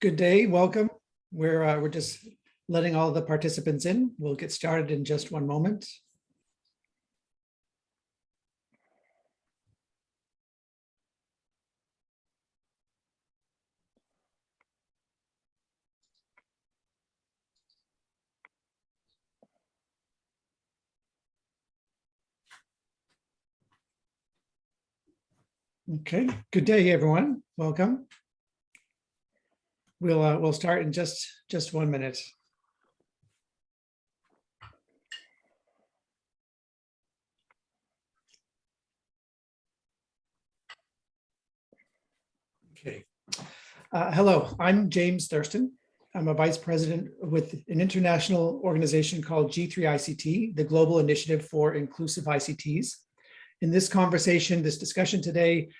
Good day, welcome. We're just letting all the participants in. We'll get started in just one moment. Okay, good day, everyone. Welcome. We'll start in just 1 minute. Okay. Hello, I'm James Thurston. I'm a vice president with an international organization called G3ICT, the Global Initiative for Inclusive ICTs. In this conversation, this discussion today,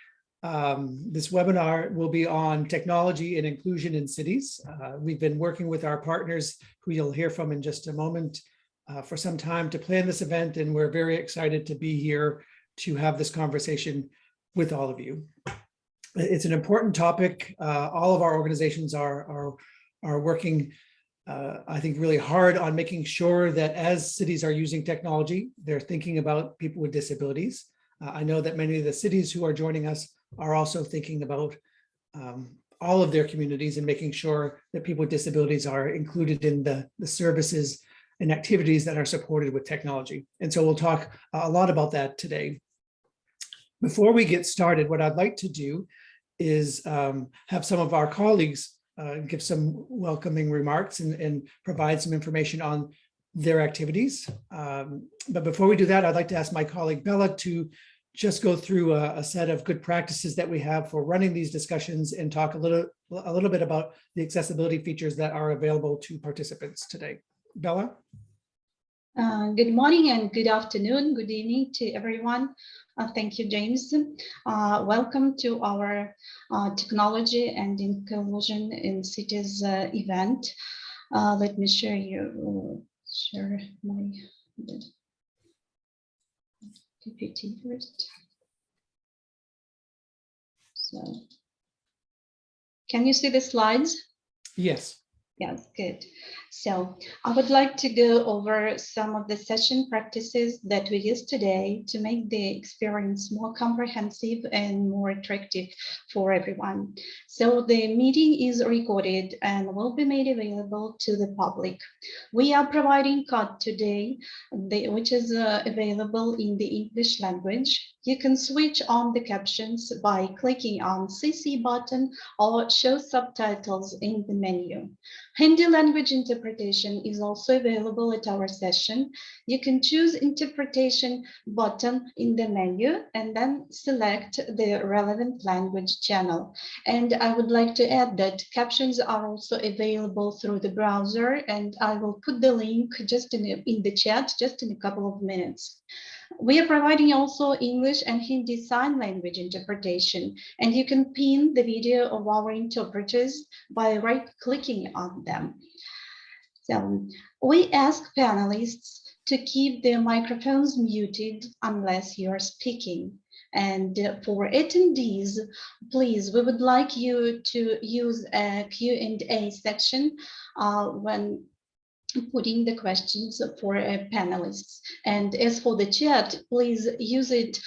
this webinar will be on technology and inclusion in cities. We've been working with our partners, who you'll hear from in just a moment, for some time to plan this event, and we're very excited to be here to have this conversation with all of you. It's an important topic. All of our organizations are working, I think, really hard on making sure that as cities are using technology, they're thinking about people with disabilities. I know that many of the cities who are joining us are also thinking about all of their communities and making sure that people with disabilities are included in the services and activities that are supported with technology. And so we'll talk a lot about that today. Before we get started, what I'd like to do is have some of our colleagues give some welcoming remarks and provide some information on their activities. But before we do that, I'd like to ask my colleague Bella to just go through a set of good practices that we have for running these discussions and talk a little bit about the accessibility features that are available to participants today. Bella? Good morning and good afternoon, good evening to everyone. Thank you, James. Welcome to our Technology and Inclusion in Cities event. Let me share my PPT first. So, can you see the slides? Yes. Yes, good. So I would like to go over some of the session practices that we use today to make the experience more comprehensive and more attractive for everyone. So the meeting is recorded and will be made available to the public. We are providing code today, which is available in the English language. You can switch on the captions by clicking on CC button or show subtitles in the menu. Hindi language interpretation is also available at our session. You can choose interpretation button in the menu and then select the relevant language channel. And I would like to add that captions are also available through the browser, and I will put the link just in the chat just in a couple of minutes. We are providing also English and Hindi sign language interpretation, and you can pin the video of our interpreters by right-clicking on them. So we ask panelists to keep their microphones muted unless you are speaking. And for attendees, please, we would like you to use a Q&A section when putting the questions for panelists. And as for the chat, please use it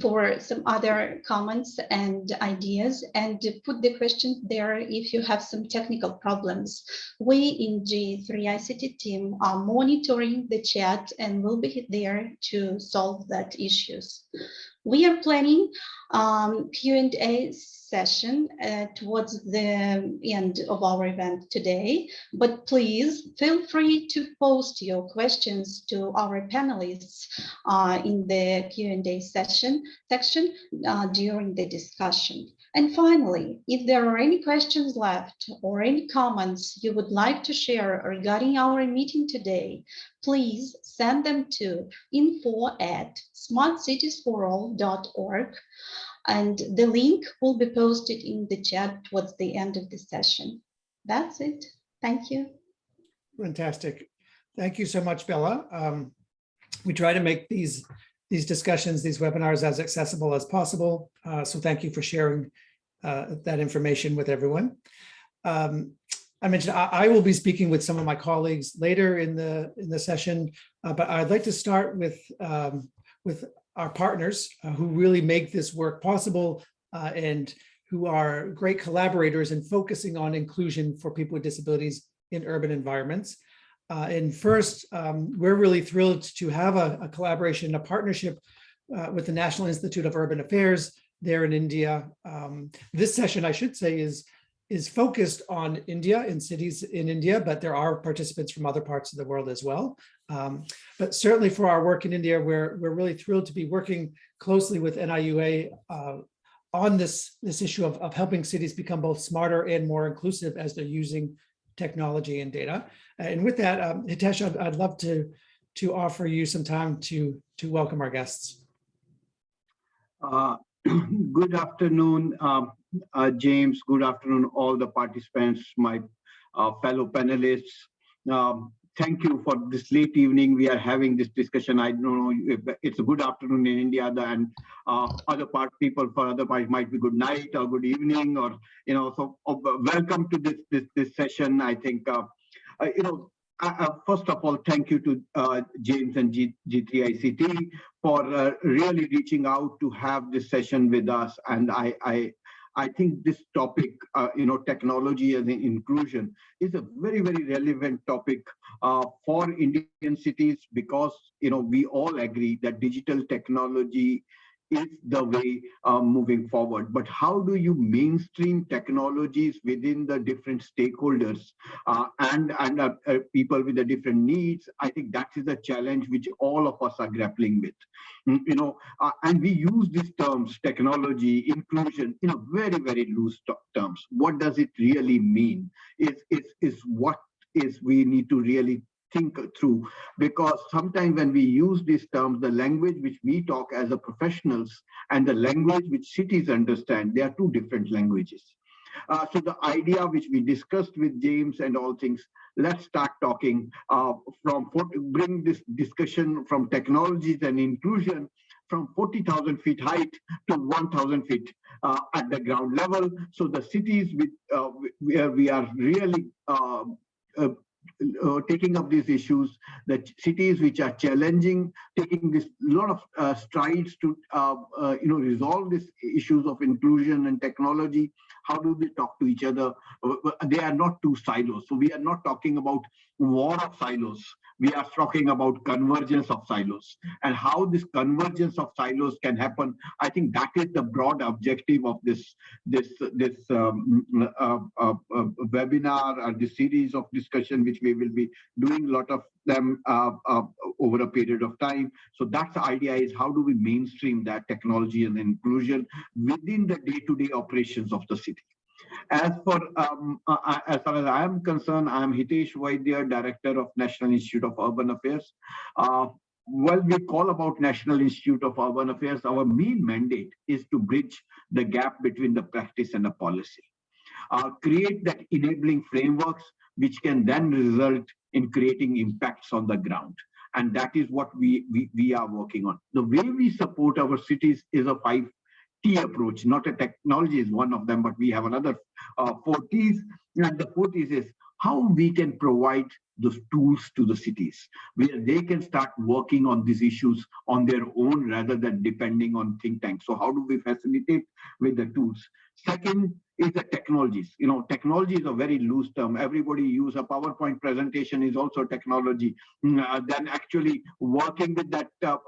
for some other comments and ideas, and put the questions there if you have some technical problems. We in G3ICT team are monitoring the chat and will be there to solve that issues. We are planning Q&A session towards the end of our event today, but please feel free to post your questions to our panelists in the Q&A section during the discussion. And finally, if there are any questions left or any comments you would like to share regarding our meeting today, please send them to info@smartcitiesforall.org, and the link will be posted in the chat towards the end of the session. That's it. Thank you. Fantastic. Thank you so much, Bella. We try to make these discussions, these webinars, as accessible as possible. So thank you for sharing that information with everyone. I mentioned I will be speaking with some of my colleagues later in the session, but I'd like to start with our partners who really make this work possible and who are great collaborators in focusing on inclusion for people with disabilities in urban environments. And first, we're really thrilled to have a collaboration, a partnership with the National Institute of Urban Affairs there in India. This session, I should say, is focused on India and cities in India, but there are participants from other parts of the world as well. But certainly for our work in India, we're really thrilled to be working closely with NIUA on this issue of helping cities become both smarter and more inclusive as they're using technology and data. And with that, Hitesh, I'd love to offer you some time to welcome our guests. Good afternoon, James. Good afternoon, all the participants, my fellow panelists. Thank you for this late evening. We are having this discussion. I don't know if it's a good afternoon in India, and other people for other parts might be good night or good evening, or So welcome to this session. I think first of all, thank you to James and G3ICT for really reaching out to have this session with us. And I think this topic, technology and inclusion, is a very, very relevant topic for Indian cities, because we all agree that digital technology is the way moving forward. But how do you mainstream technologies within the different stakeholders and people with the different needs? I think that is a challenge which all of us are grappling with. And we use these terms, technology, inclusion, very, very loose terms. What does it really mean? Is what is we need to really think through, because sometimes when we use these terms, the language which we talk as a professionals and the language which cities understand, they are two different languages. So the idea which we discussed with James and all things, let's start talking bring this discussion from technologies and inclusion from 40,000 feet height to 1,000 feet at the ground level. So the cities where we are really taking up these issues, the cities which are challenging, taking this lot of strides to resolve these issues of inclusion and technology. How do they talk to each other? They are not two silos. So we are not talking about war of silos. We are talking about convergence of silos, and how this convergence of silos can happen. I think that is the broad objective of this webinar or this series of discussion, which we will be doing a lot of them over a period of time. So that's the idea, is how do we mainstream that technology and inclusion within the day-to-day operations of the city. As far as I am concerned, I am Hitesh Vaidya, Director of National Institute of Urban Affairs. Well, we call about National Institute of Urban Affairs. Our main mandate is to bridge the gap between the practice and the policy. Create that enabling frameworks which can then result in creating impacts on the ground. And that is what we are working on. The way we support our cities is a 5T approach. Not a technology is one of them, but we have another 4 T's. And the 4 T's is how we can provide those tools to the cities where they can start working on these issues on their own rather than depending on think tanks. So how do we facilitate with the tools? Second is the technologies. Technology is a very loose term. Everybody use a PowerPoint presentation is also technology. Then actually working with that a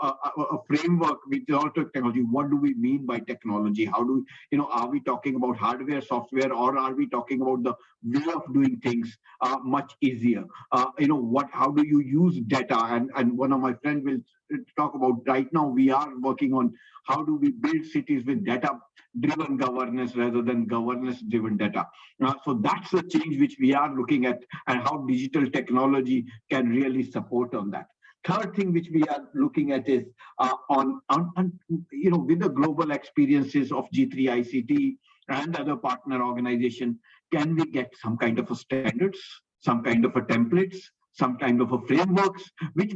framework which is also technology. What do we mean by technology? How do we, are we talking about hardware, software, or are we talking about the way of doing things much easier? How do you use data? And one of my friends will talk about right now, we are working on how do we build cities with data-driven governance rather than governance-driven data. So that's the change which we are looking at, and how digital technology can really support on that. Third thing which we are looking at is with the global experiences of G3ICT and other partner organizations, can we get some kind of a standards, some kind of a templates, some kind of a frameworks which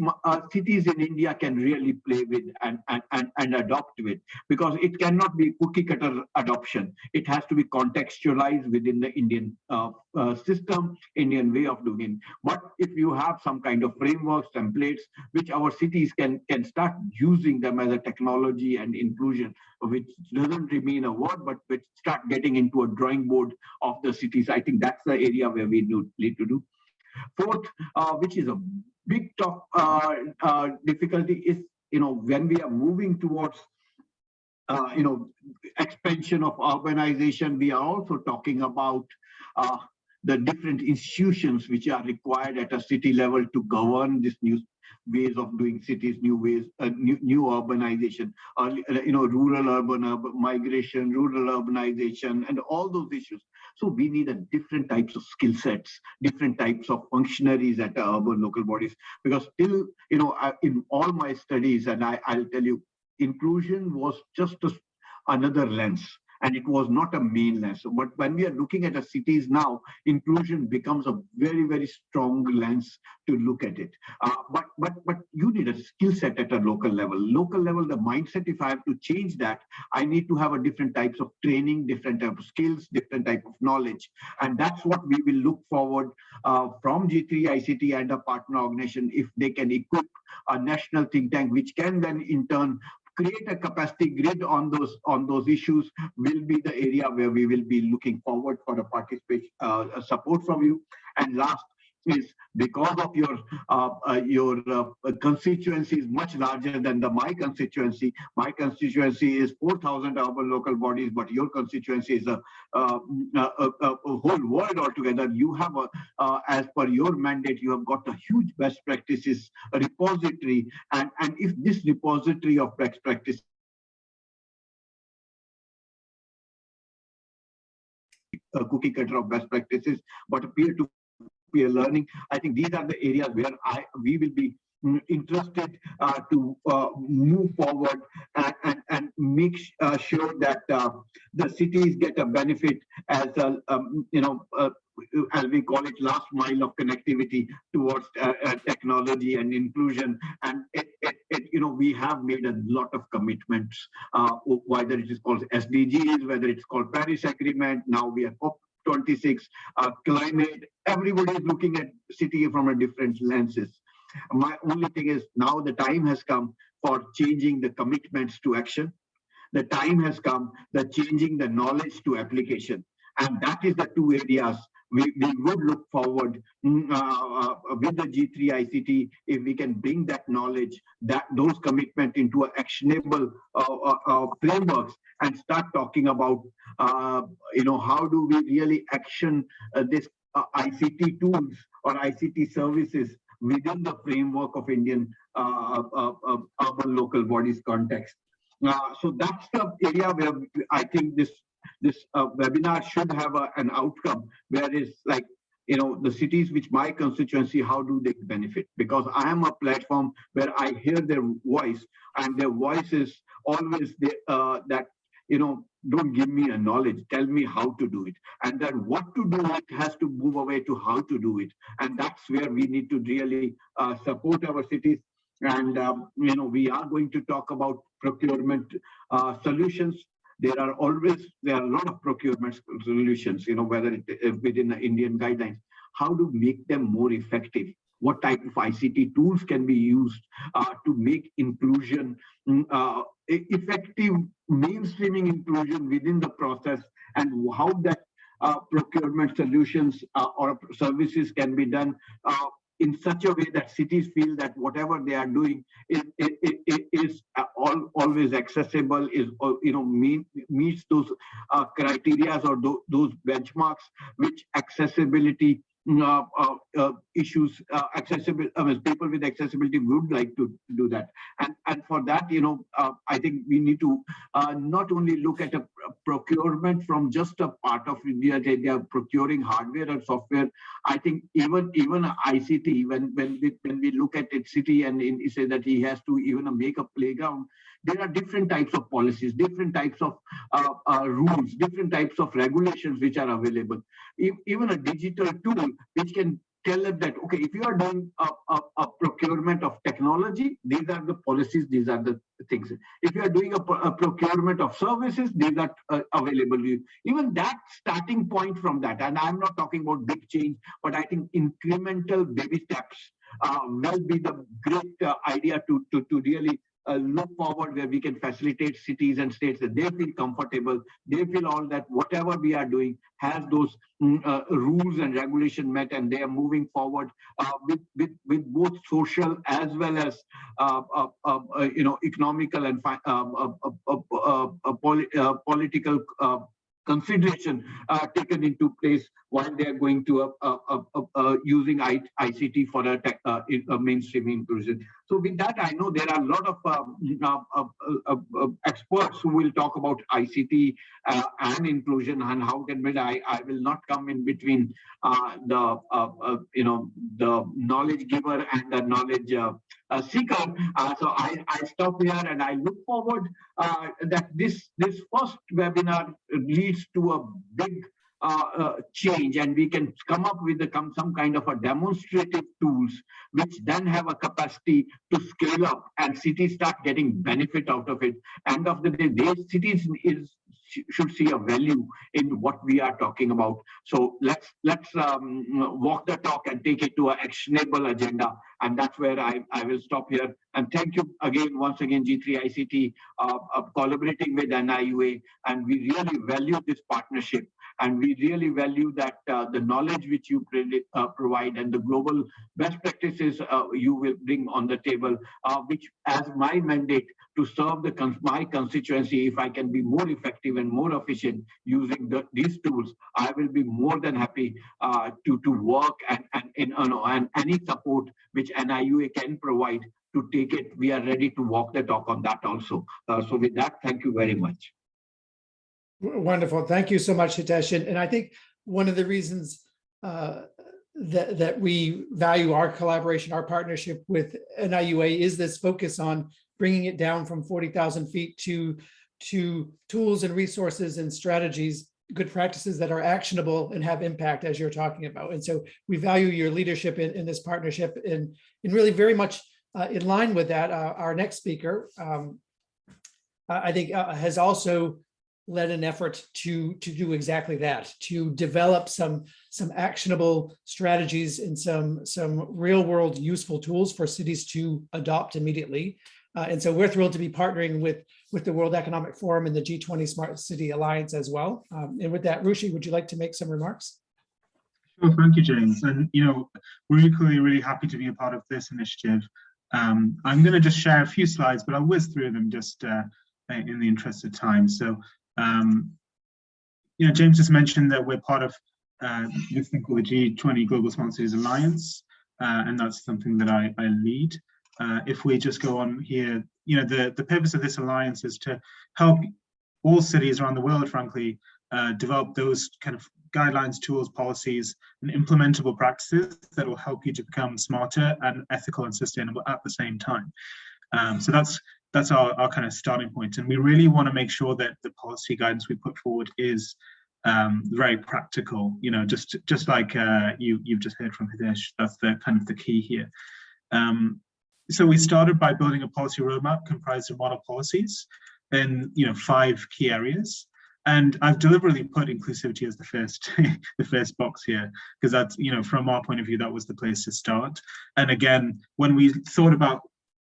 cities in India can really play with and adopt with, because it cannot be cookie cutter adoption. It has to be contextualized within the Indian system, Indian way of doing it. But if you have some kind of frameworks, templates, which our cities can start using them as a technology and inclusion, which doesn't remain a word, but which start getting into a drawing board of the cities, I think that's the area where we need to do. Fourth, which is a big difficulty, is when we are moving towards expansion of urbanization, we are also talking about the different institutions which are required at a city level to govern this new ways of doing cities, new ways, new urbanization, rural urban migration, rural urbanization, and all those issues. So we need a different types of skill sets, different types of functionaries at the urban local bodies, because still, in all my studies, and I'll tell you, inclusion was just another lens, and it was not a main lens. But when we are looking at the cities now, inclusion becomes a very, very strong lens to look at it. But you need a skill set at a local level. Local level, the mindset, if I have to change that, I need to have a different types of training, different type of skills, different type of knowledge. And that's what we will look forward from G3ICT and a partner organization, if they can equip a national think tank, which can then in turn create a capacity grid on those issues, will be the area where we will be looking forward for the participation support from you. And last is, because of your constituency is much larger than my constituency. My constituency is 4,000 urban local bodies, but your constituency is a whole world altogether. You have as per your mandate, you have got a huge best practices repository, and if this repository of best practices cookie cutter of best practices, but a peer-to-peer learning, I think these are the areas where we will be interested to move forward and make sure that the cities get a benefit as as we call it, last mile of connectivity towards technology and inclusion. And we have made a lot of commitments, whether it is called SDGs, whether it's called Paris Agreement. Now we are COP26, climate. Everybody is looking at city from a different lenses. My only thing is, now the time has come for changing the commitments to action. The time has come, the changing the knowledge to application. And that is the two areas we would look forward with the G3ICT, if we can bring that knowledge, those commitment into actionable frameworks, and start talking about how do we really action this ICT tools or ICT services within the framework of Indian urban local bodies context. So that's the area where I think this webinar should have an outcome, where it's like, the cities which my constituency, how do they benefit? Because I am a platform where I hear their voice, and their voice is always that, don't give me a knowledge, tell me how to do it. And then what to do, it has to move away to how to do it. And that's where we need to really support our cities. And, we are going to talk about procurement solutions. There are a lot of procurement solutions, whether it within the Indian guidelines. How to make them more effective? What type of ICT tools can be used to make inclusion effective, mainstreaming inclusion within the process, and how that procurement solutions or services can be done in such a way that cities feel that whatever they are doing is always accessible, is meets those criteria or those benchmarks which accessibility issues, people with accessibility would like to do that. And for that, I think we need to not only look at a procurement from just a part of India, they are procuring hardware and software. I think even ICT, when we look at it, city and he say that he has to even make a playground, there are different types of policies, different types of rules, different types of regulations which are available. Even a digital tool which can tell them that, okay, if you are doing a procurement of technology, these are the policies, these are the things. If you are doing a procurement of services, these are available to you. Even that starting point from that, and I'm not talking about big change, but I think incremental baby steps will be the great idea to really look forward, where we can facilitate cities and states that they feel comfortable, they feel all that whatever we are doing has those rules and regulation met, and they are moving forward with both social as well as economical and political consideration taken into place while they are going to using ICT for a mainstream inclusion. So with that, I know there are a lot of experts who will talk about ICT and inclusion and how can be. I will not come in between the knowledge giver and the knowledge seeker. So I stop here, and I look forward that this first webinar leads to a big change, and we can come up with some kind of a demonstrative tools which then have a capacity to scale up, and cities start getting benefit out of it. End of the day, these cities should see a value in what we are talking about. So let's walk the talk and take it to an actionable agenda, and that's where I will stop here. And thank you once again, G3ICT, collaborating with NIUA, and we really value this partnership. And we really value that the knowledge which you provide and the global best practices you will bring on the table, which as my mandate to serve my constituency, if I can be more effective and more efficient using these tools, I will be more than happy to work and any support which NIUA can provide to take it. We are ready to walk the talk on that also. So with that, thank you very much. Wonderful. Thank you so much, Hitesh. And I think one of the reasons that we value our collaboration, our partnership with NIUA is this focus on bringing it down from 40,000 feet to tools and resources and strategies, good practices that are actionable and have impact, as you're talking about. And so we value your leadership in this partnership, and really very much in line with that. Our next speaker, I think, has also led an effort to do exactly that, to develop some actionable strategies and some real world useful tools for cities to adopt immediately. And so we're thrilled to be partnering with the World Economic Forum and the G20 Smart City Alliance as well. And with that, Rushi, would you like to make some remarks? Sure, thank you, James. And we're equally really happy to be a part of this initiative. I'm going to just share a few slides, but I'll whiz through them just in the interest of time. So James just mentioned that we're part of this thing called the G20 Global Smart Cities Alliance, and that's something that I lead. If we just go on here, the purpose of this alliance is to help all cities around the world, frankly, develop those kind of guidelines, tools, policies, and implementable practices that will help you to become smarter and ethical and sustainable at the same time. So that's our kind of starting point, and we really want to make sure that the policy guidance we put forward is very practical. Just like you've just heard from Hitesh, that's the kind of the key here. So we started by building a policy roadmap comprised of model policies in 5 key areas, and I've deliberately put inclusivity as the first box here, because that's from our point of view that was the place to start. And again, when we thought about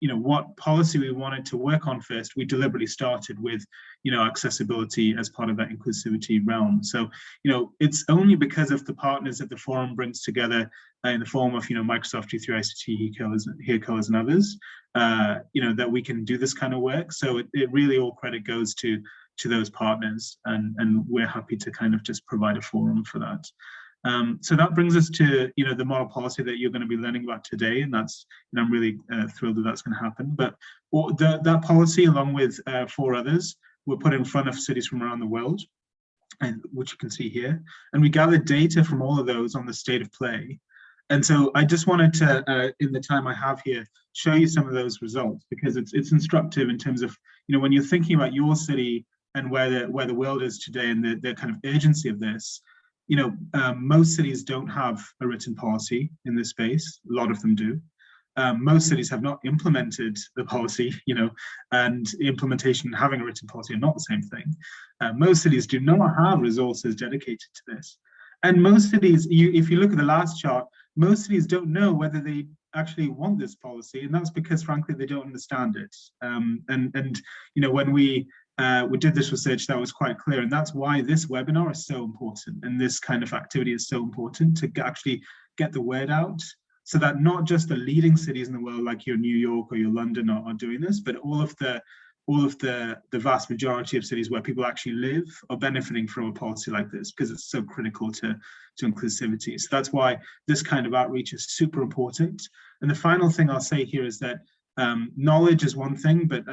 what policy we wanted to work on first, we deliberately started with accessibility as part of that inclusivity realm. So it's only because of the partners that the forum brings together in the form of Microsoft, G3ICT, HereColors, and others, that we can do this kind of work. So it really all credit goes to those partners, and we're happy to kind of just provide a forum for that. So that brings us to the model policy that you're going to be learning about today, and that's I'm really thrilled that that's going to happen. But that policy, along with 4 others, were put in front of cities from around the world, and which you can see here. And we gathered data from all of those on the state of play. And so I just wanted to, in the time I have here, show you some of those results, because it's instructive in terms of when you're thinking about your city and where the world is today and the kind of urgency of this. most cities don't have a written policy in this space. A lot of them do. Most cities have not implemented the policy, and implementation and having a written policy are not the same thing. Most cities do not have resources dedicated to this. And most cities, if you look at the last chart, most cities don't know whether they actually want this policy, and that's because, frankly, they don't understand it. When we did this research, that was quite clear, and that's why this webinar is so important, and this kind of activity is so important to actually get the word out, so that not just the leading cities in the world, like your New York or your London, are doing this, but all of the vast majority of cities where people actually live are benefiting from a policy like this, because it's so critical to inclusivity. So that's why this kind of outreach is super important. And the final thing I'll say here is that knowledge is one thing, but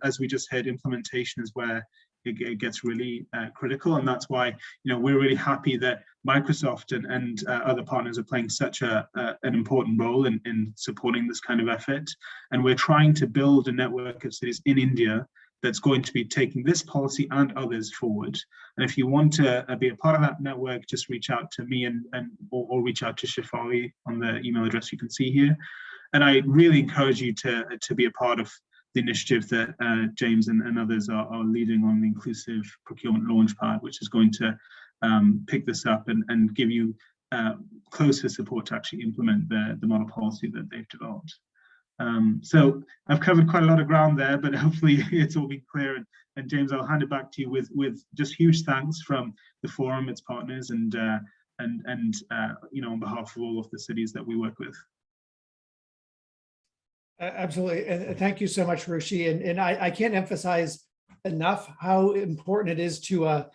as we just heard, implementation is where it gets really critical. And that's why we're really happy that Microsoft and other partners are playing such an important role in supporting this kind of effort. And we're trying to build a network of cities in India that's going to be taking this policy and others forward. And if you want to be a part of that network, just reach out to me or reach out to Shefali on the email address you can see here. And I really encourage you to be a part of the initiative that James and others are leading on the Inclusive Procurement Launchpad, which is going to pick this up and give you closer support to actually implement the model policy that they've developed. So I've covered quite a lot of ground there, but hopefully it's all been clear. And James, I'll hand it back to you with just huge thanks from the forum, its partners, and on behalf of all of the cities that we work with. Absolutely. And thank you so much, Rushi. And I can't emphasize enough how important it is to a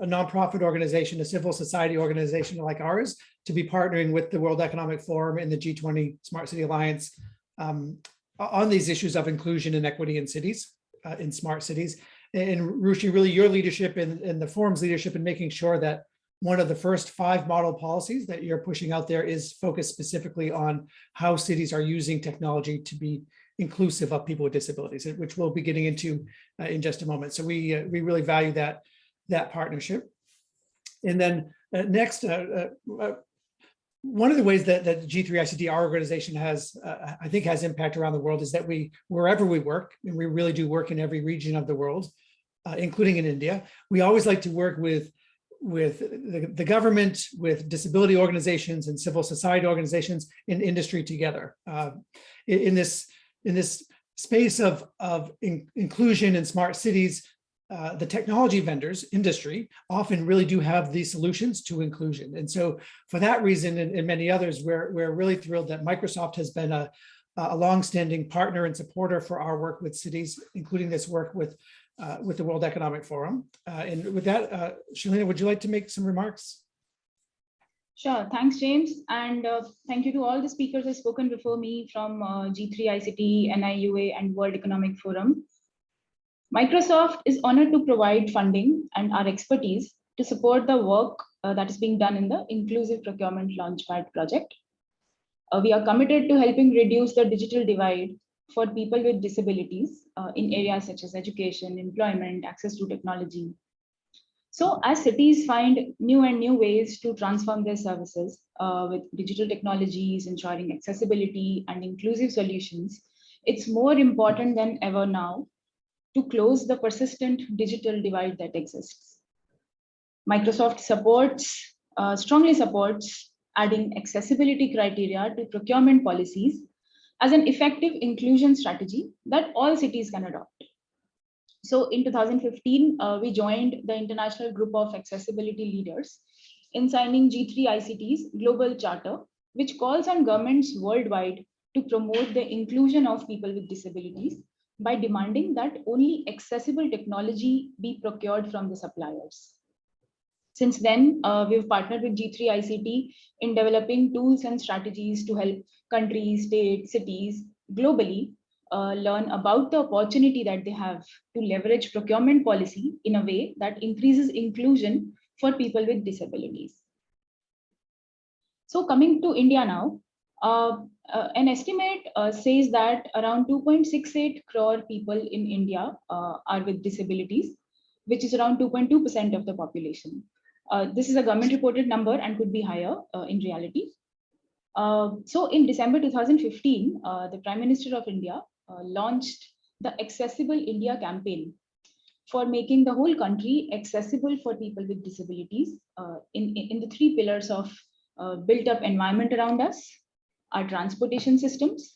nonprofit organization, a civil society organization like ours, to be partnering with the World Economic Forum and the G20 Smart City Alliance on these issues of inclusion and equity in cities, in smart cities. And Rushi, really your leadership and the forum's leadership in making sure that one of the first 5 model policies that you're pushing out there is focused specifically on how cities are using technology to be inclusive of people with disabilities, which we'll be getting into in just a moment. So we really value that partnership. And then next, one of the ways that G3ICT, our organization, has, I think, has impact around the world is that wherever we work, and we really do work in every region of the world, including in India, we always like to work with the government, with disability organizations and civil society organizations in industry together. In this space of inclusion in smart cities, the technology vendors, industry, often really do have these solutions to inclusion. And so for that reason and many others, we're really thrilled that Microsoft has been a longstanding partner and supporter for our work with cities, including this work with the World Economic Forum. And with that, Shalina, would you like to make some remarks? Sure, thanks, James. And thank you to all the speakers who have spoken before me from G3ICT, NIUA, and World Economic Forum. Microsoft is honored to provide funding and our expertise to support the work that is being done in the Inclusive Procurement Launchpad project. We are committed to helping reduce the digital divide for people with disabilities in areas such as education, employment, access to technology. So as cities find new ways to transform their services with digital technologies, ensuring accessibility and inclusive solutions, it's more important than ever now to close the persistent digital divide that exists. Microsoft strongly supports adding accessibility criteria to procurement policies as an effective inclusion strategy that all cities can adopt. So in 2015, we joined the International Group of Accessibility Leaders in signing G3ICT's Global Charter, which calls on governments worldwide to promote the inclusion of people with disabilities by demanding that only accessible technology be procured from the suppliers. Since then, we've partnered with G3ICT in developing tools and strategies to help countries, states, cities globally learn about the opportunity that they have to leverage procurement policy in a way that increases inclusion for people with disabilities. So coming to India now, an estimate says that around 2.68 crore people in India are with disabilities, which is around 2.2% of the population. This is a government reported number and could be higher in reality. So in December 2015, the Prime Minister of India launched the Accessible India campaign for making the whole country accessible for people with disabilities in the three pillars of built up environment around us, our transportation systems,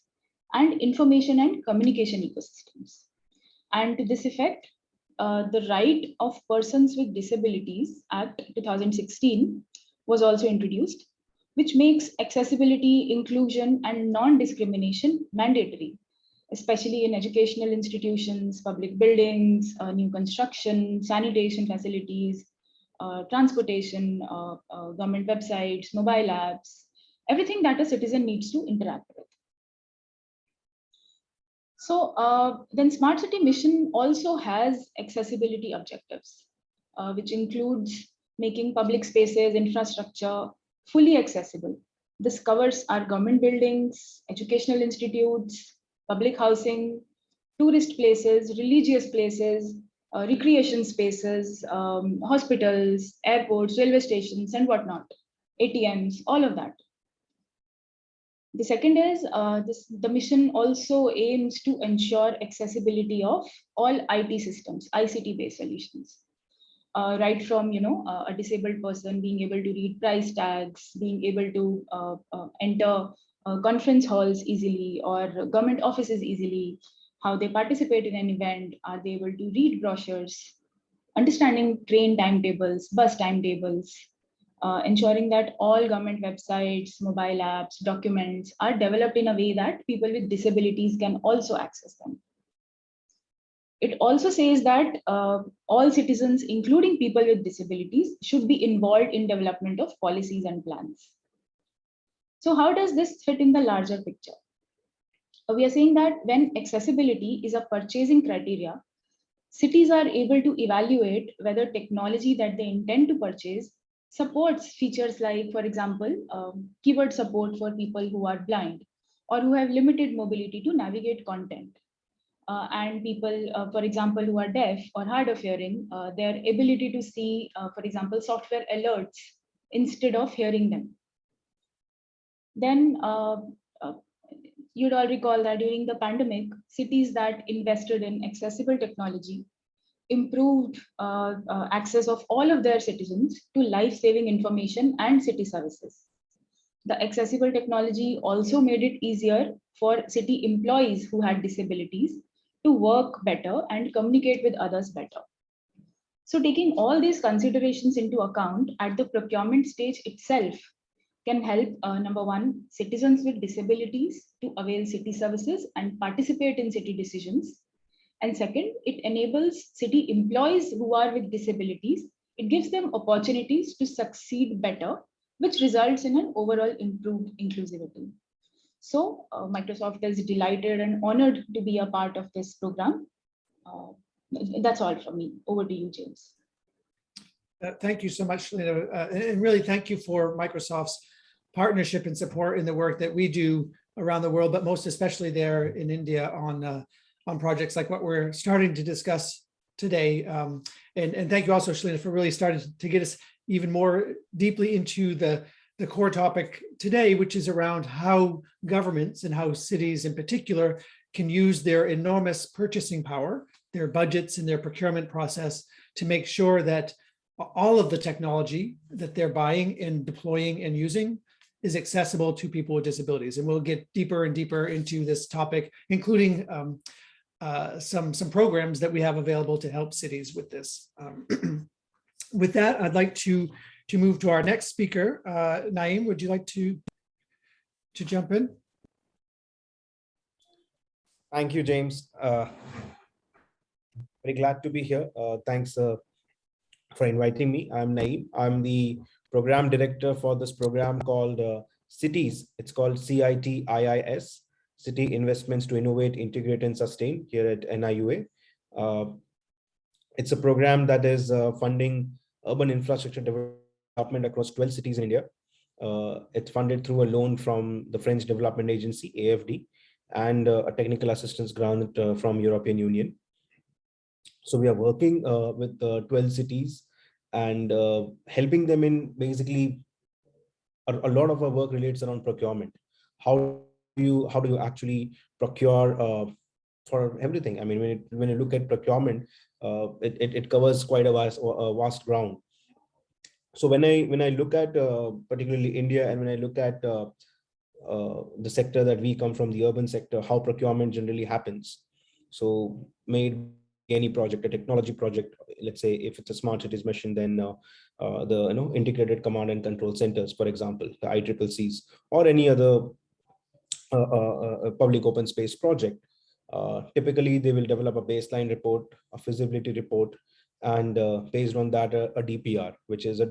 and information and communication ecosystems. And to this effect, the Right of Persons with Disabilities Act 2016 was also introduced, which makes accessibility, inclusion, and non-discrimination mandatory, especially in educational institutions, public buildings, new construction, sanitation facilities, transportation, government websites, mobile apps, everything that a citizen needs to interact with. So then Smart City Mission also has accessibility objectives, which includes making public spaces, infrastructure fully accessible. This covers our government buildings, educational institutes, public housing, tourist places, religious places, recreation spaces, hospitals, airports, railway stations, and whatnot, ATMs, all of that. The second is the mission also aims to ensure accessibility of all IT systems, ICT-based solutions. Right from a disabled person being able to read price tags, being able to enter conference halls easily or government offices easily, how they participate in an event, are they able to read brochures, understanding train timetables, bus timetables, ensuring that all government websites, mobile apps, documents are developed in a way that people with disabilities can also access them. It also says that all citizens, including people with disabilities, should be involved in development of policies and plans. So how does this fit in the larger picture? We are saying that when accessibility is a purchasing criteria, cities are able to evaluate whether technology that they intend to purchase supports features like, for example, keyword support for people who are blind or who have limited mobility to navigate content. And people, for example, who are deaf or hard of hearing, their ability to see, for example, software alerts instead of hearing them. Then you'd all recall that during the pandemic, cities that invested in accessible technology improved access of all of their citizens to life-saving information and city services. The accessible technology also made it easier for city employees who had disabilities to work better and communicate with others better. So taking all these considerations into account at the procurement stage itself can help, number one, citizens with disabilities to avail city services and participate in city decisions. And second, it enables city employees who are with disabilities. It gives them opportunities to succeed better, which results in an overall improved inclusivity. So Microsoft is delighted and honored to be a part of this program. That's all from me. Over to you, James. Thank you so much, Lena. And really thank you for Microsoft's partnership and support in the work that we do around the world, but most especially there in India on projects like what we're starting to discuss today. And thank you also, Shalina, for really starting to get us even more deeply into the core topic today, which is around how governments and how cities in particular can use their enormous purchasing power, their budgets and their procurement process to make sure that all of the technology that they're buying and deploying and using is accessible to people with disabilities. And we'll get deeper and deeper into this topic, including some programs that we have available to help cities with this. With that, I'd like to move to our next speaker. Naeem, would you like to jump in? Thank you, James. Very glad to be here. Thanks for inviting me. I'm Naeem. I'm the program director for this program called Cities. It's called CITIIS, City Investments to Innovate, Integrate, and Sustain here at NIUA. It's a program that is funding urban infrastructure development across 12 cities in India. It's funded through a loan from the French Development Agency, AFD, and a technical assistance grant from European Union. So we are working with 12 cities and helping them in basically a lot of our work relates around procurement. How do you actually procure for everything? I mean, when you look at procurement, it covers quite a vast ground. So when I look at particularly India, and when I look at the sector that we come from, the urban sector, how procurement generally happens. So may it be any project, a technology project, let's say if it's a smart cities mission, then the integrated command and control centers, for example, the ICCCs, or any other public open space project. Typically, they will develop a baseline report, a feasibility report, and based on that, a DPR, which is a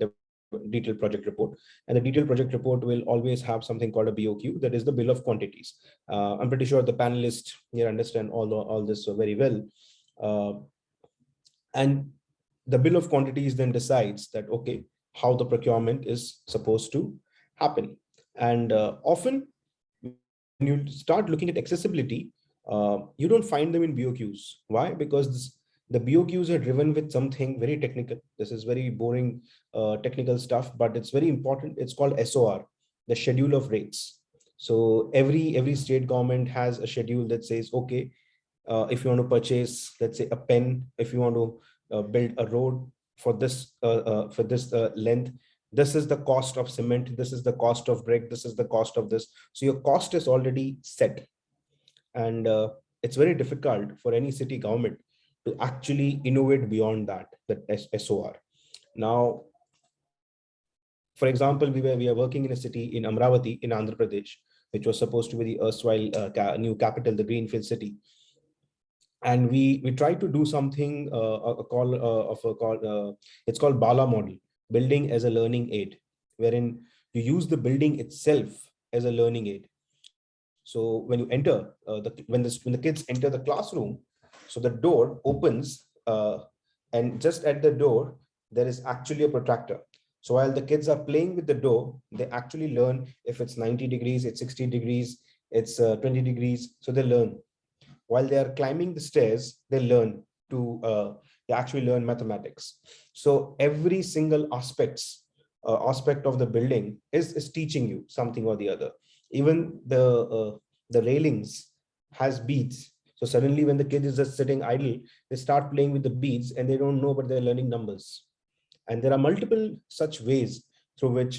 detailed project report. And the detailed project report will always have something called a BOQ, that is the bill of quantities. I'm pretty sure the panelists here understand all this very well. And the bill of quantities then decides that, okay, how the procurement is supposed to happen. And often when you start looking at accessibility, you don't find them in BOQs. Why? Because the BOQs are driven with something very technical. This is very boring technical stuff, but it's very important. It's called SOR, the schedule of rates. So every state government has a schedule that says, okay, if you want to purchase, let's say, a pen, if you want to build a road for this length, this is the cost of cement, this is the cost of brick, this is the cost of this. So your cost is already set. And it's very difficult for any city government to actually innovate beyond that SOR. Now, for example, we are working in a city in Amravati in Andhra Pradesh, which was supposed to be the erstwhile new capital, the greenfield city. And we tried to do something it's called BALA model, building as a learning aid, wherein you use the building itself as a learning aid. So when you enter when the kids enter the classroom, so the door opens, and just at the door there is actually a protractor. So while the kids are playing with the door, they actually learn if it's 90 degrees, it's 60 degrees, it's 20 degrees. So they learn. While they are climbing the stairs, they learn they actually learn mathematics. So every single aspect of the building is teaching you something or the other. Even the railings has beads. So suddenly when the kid is just sitting idle, they start playing with the beads and they don't know, but they're learning numbers. And there are multiple such ways through which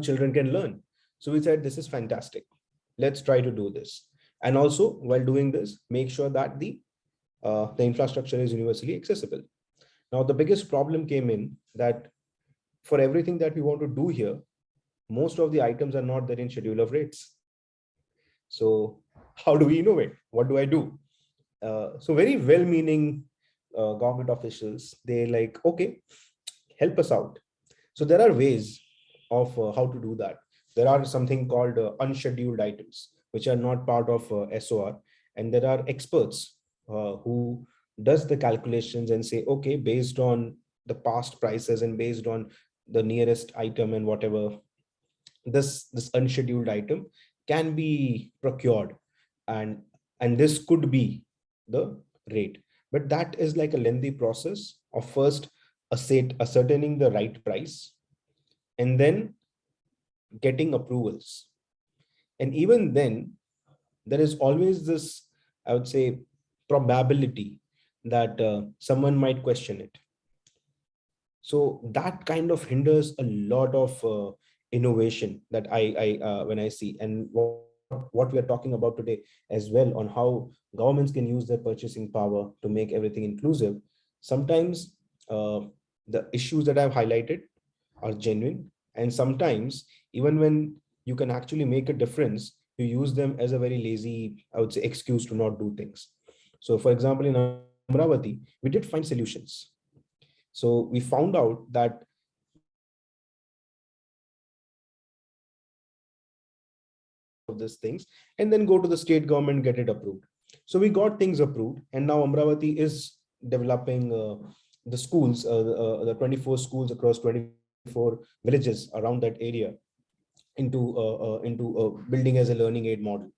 children can learn. So we said, this is fantastic. Let's try to do this. And also, while doing this, make sure that the infrastructure is universally accessible. Now, the biggest problem came in that for everything that we want to do here, most of the items are not there in schedule of rates. So how do we innovate? What do I do? So very well-meaning government officials, they're like, okay, help us out. So there are ways of how to do that. There are something called unscheduled items, which are not part of SOR. And there are experts who does the calculations and say, okay, based on the past prices and based on the nearest item and whatever, this unscheduled item can be procured. And this could be the rate. But that is like a lengthy process of first ascertaining the right price and then getting approvals. And even then, there is always this, I would say, probability that someone might question it. So that kind of hinders a lot of innovation that when I see. And what we are talking about today as well, on how governments can use their purchasing power to make everything inclusive. Sometimes the issues that I've highlighted are genuine. And sometimes, even when you can actually make a difference, you use them as a very lazy, I would say, excuse to not do things. So for example, in Amravati, we did find solutions. So we found out that of these things and then go to the state government, get it approved. So we got things approved, and now Amravati is developing the schools, the 24 schools across 24 villages around that area into building as a learning aid model,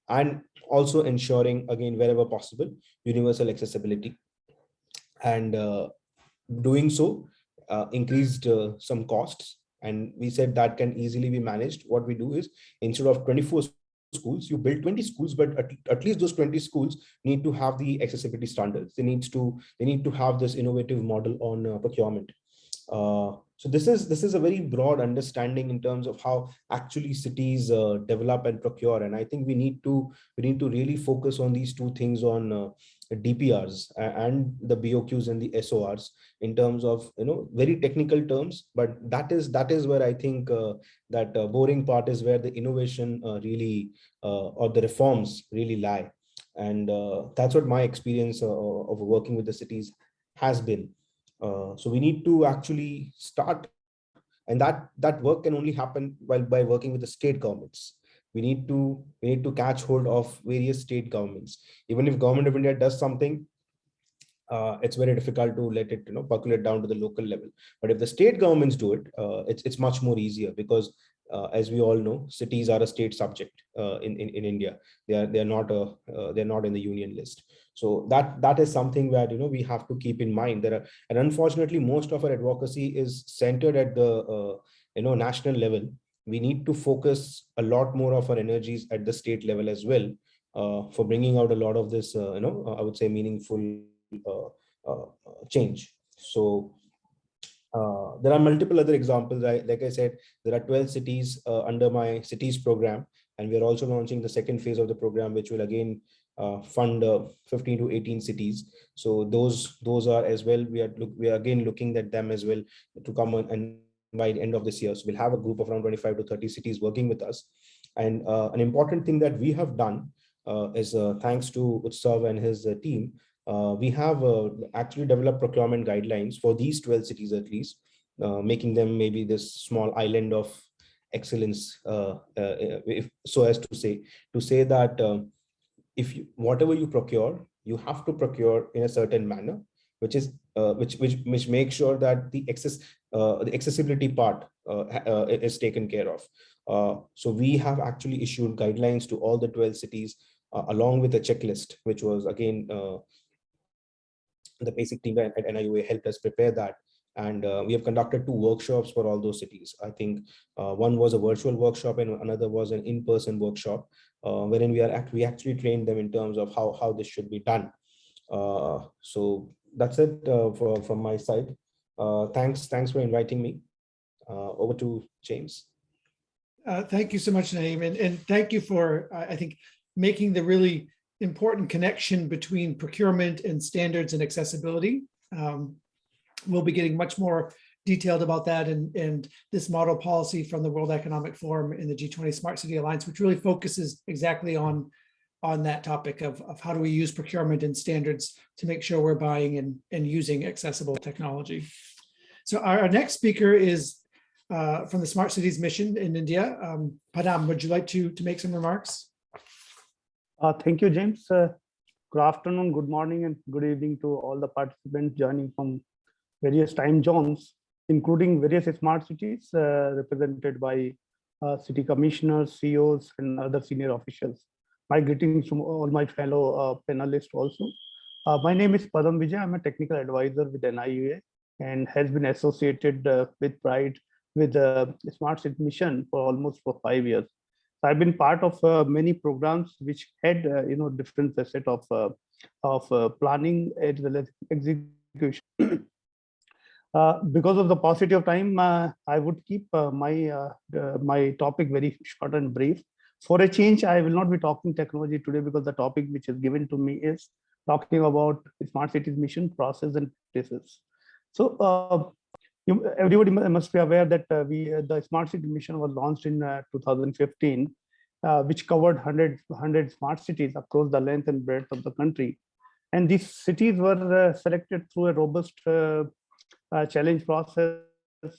and also ensuring, again, wherever possible, universal accessibility. And doing so increased some costs, and we said that can easily be managed. What we do is, instead of 24 schools, you build 20 schools, but at least those 20 schools need to have the accessibility standards. They need to have this innovative model on procurement. So this is a very broad understanding in terms of how actually cities develop and procure. And I think we need to really focus on these two things, on DPRs and the BOQs and the SORs, in terms of very technical terms. But that is where I think that boring part is where the innovation really or the reforms really lie. And that's what my experience of working with the cities has been. So we need to actually start, and that work can only happen by working with the state governments. We need to catch hold of various state governments. Even if Government of India does something, it's very difficult to let it percolate down to the local level. But if the state governments do it, it's much more easier, because as we all know, cities are a state subject in India. They're not in the union list. So that is something that we have to keep in mind. And unfortunately, most of our advocacy is centered at the national level. We need to focus a lot more of our energies at the state level as well, for bringing out a lot of this I would say meaningful change. So there are multiple other examples. Like I said, there are 12 cities under my cities program, and we are also launching the second phase of the program, which will again fund 15 to 18 cities. So those are as well. We are again looking at them as well to come on, and by the end of this year, so we'll have a group of around 25 to 30 cities working with us. And an important thing that we have done is thanks to Utsav and his team. We have actually developed procurement guidelines for these 12 cities at least, making them maybe this small island of excellence, so as to say that whatever you procure, you have to procure in a certain manner, which makes sure that the accessibility part is taken care of. So we have actually issued guidelines to all the 12 cities, along with a checklist, which was again the basic team at NIUA helped us prepare that. And we have conducted 2 workshops for all those cities. I think one was a virtual workshop and another was an in-person workshop, wherein we actually trained them in terms of how this should be done. So that's it from my side. Thanks for inviting me. Over to James. Thank you so much, Naeem, and thank you for, I think, making the really important connection between procurement and standards and accessibility. We'll be getting much more detailed about that and this model policy from the World Economic Forum and the G20 Smart City Alliance, which really focuses exactly on that topic of how do we use procurement and standards to make sure we're buying and using accessible technology. So our next speaker is from the Smart Cities Mission in India. Padam, would you like to make some remarks? Thank you, James. Good afternoon, good morning, and good evening to all the participants joining from various time zones, including various smart cities represented by city commissioners, CEOs, and other senior officials. My greetings to all my fellow panelists also. My name is Padam Vijay. I'm a technical advisor with NIUA and has been associated with pride with the Smart City Mission for almost 5 years. So I've been part of many programs which had different facet of planning as well as execution. Because of the paucity of time, I would keep my topic very short and brief. For a change, I will not be talking technology today because the topic which is given to me is talking about Smart Cities Mission process and practices. So everybody must be aware that the Smart City Mission was launched in 2015, which covered 100 smart cities across the length and breadth of the country. And these cities were selected through a robust challenge process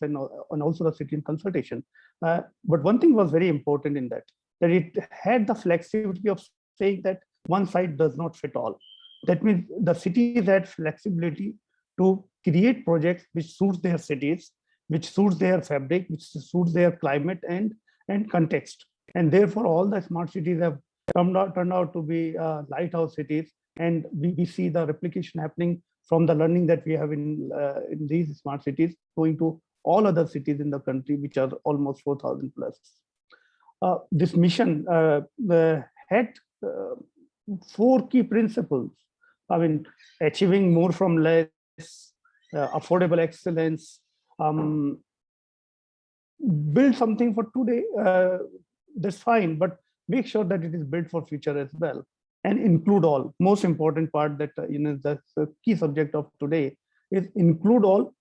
and also the city consultation. But one thing was very important in that it had the flexibility of saying that one size does not fit all. That means the cities had flexibility to create projects which suits their cities, which suits their fabric, which suits their climate and context. And therefore, all the smart cities have turned out to be lighthouse cities. And we see the replication happening from the learning that we have in these smart cities going to all other cities in the country, which are almost 4,000 plus. This mission had 4 key principles. I mean, achieving more from less, affordable excellence, build something for today, that's fine, but make sure that it is built for future as well, and include all. Most important part that that's the key subject of today is include all.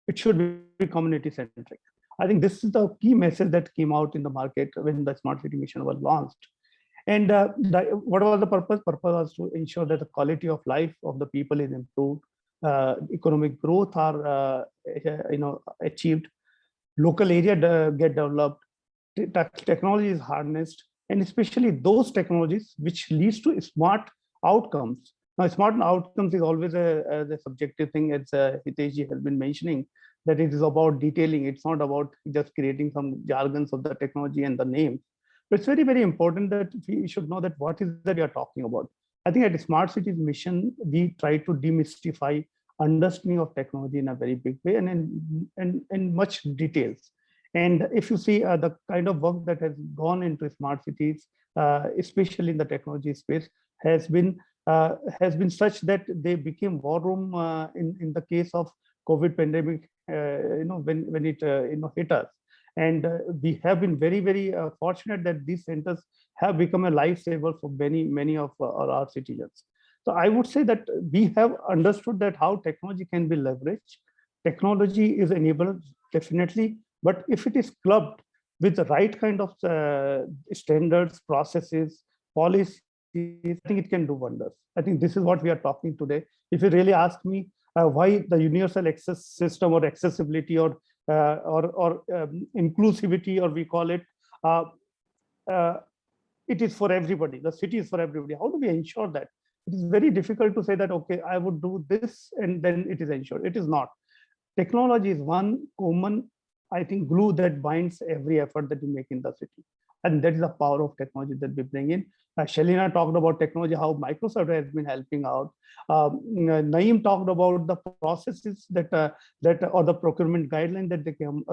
It should be community centric. I think this is the key message that came out in the market when the smart city mission was launched. And what was the purpose? Purpose was to ensure that the quality of life of the people is improved, economic growth are achieved, local area get developed, technology is harnessed, and especially those technologies which leads to smart outcomes. Now, smart outcomes is always a subjective thing, as Hiteshji has been mentioning, that it is about detailing. It's not about just creating some jargons of the technology and the name. But it's very, very important that we should know that what is that we are talking about. I think at the Smart Cities mission, we try to demystify understanding of technology in a very big way and in much details. And if you see the kind of work that has gone into smart cities, especially in the technology space, has been such that they became war room in the case of COVID pandemic, when it hit us. And we have been very, very fortunate that these centers have become a lifesaver for many of our citizens. So I would say that we have understood that how technology can be leveraged. Technology is enabled, definitely, but if it is clubbed with the right kind of standards, processes, policies, I think it can do wonders. I think this is what we are talking today. If you really ask me why the universal access system or accessibility or inclusivity, or we call it, it is for everybody. The city is for everybody. How do we ensure that? It is very difficult to say that, okay, I would do this and then it is ensured. It is not. Technology is one common, I think, glue that binds every effort that we make in the city. And that is the power of technology that we bring in. Shalina talked about technology, how Microsoft has been helping out. Naeem talked about the processes that or the procurement guideline that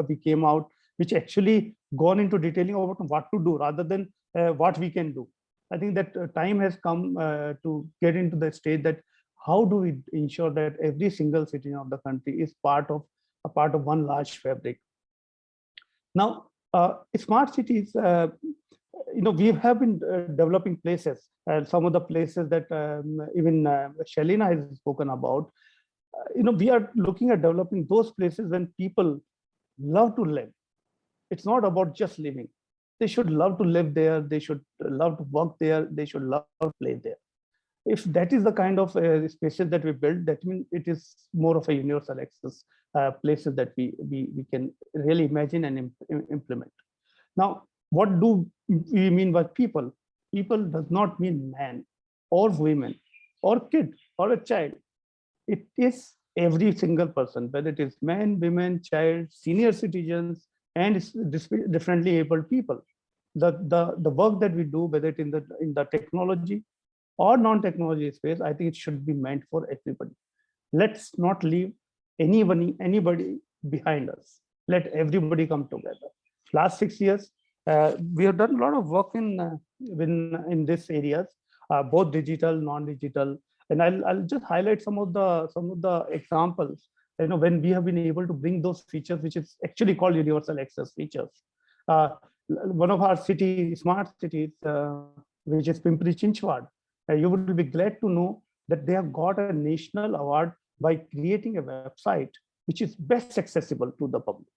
we came out, which actually gone into detailing about what to do rather than what we can do. I think that time has come to get into the stage that how do we ensure that every single citizen of the country is part of one large fabric. Now, smart cities, we have been developing places, and some of the places that even Shalina has spoken about. We are looking at developing those places when people love to live. It's not about just living. They should love to live there. They should love to work there. They should love to play there. If that is the kind of spaces that we build, that means it is more of a universal access places that we can really imagine and implement. Now, what do we mean by people? People does not mean man or women or kid or a child. It is every single person, whether it is man, women, child, senior citizens, and differently abled people. The work that we do, whether it in the technology or non-technology space, I think it should be meant for everybody. Let's not leave anybody behind us. Let everybody come together. Last 6 years, we have done a lot of work in these areas, both digital, non-digital, and I'll just highlight some of the examples. When we have been able to bring those features, which is actually called universal access features. One of our smart cities, which is Pimpri-Chinchwad, you will be glad to know that they have got a national award by creating a website which is best accessible to the public.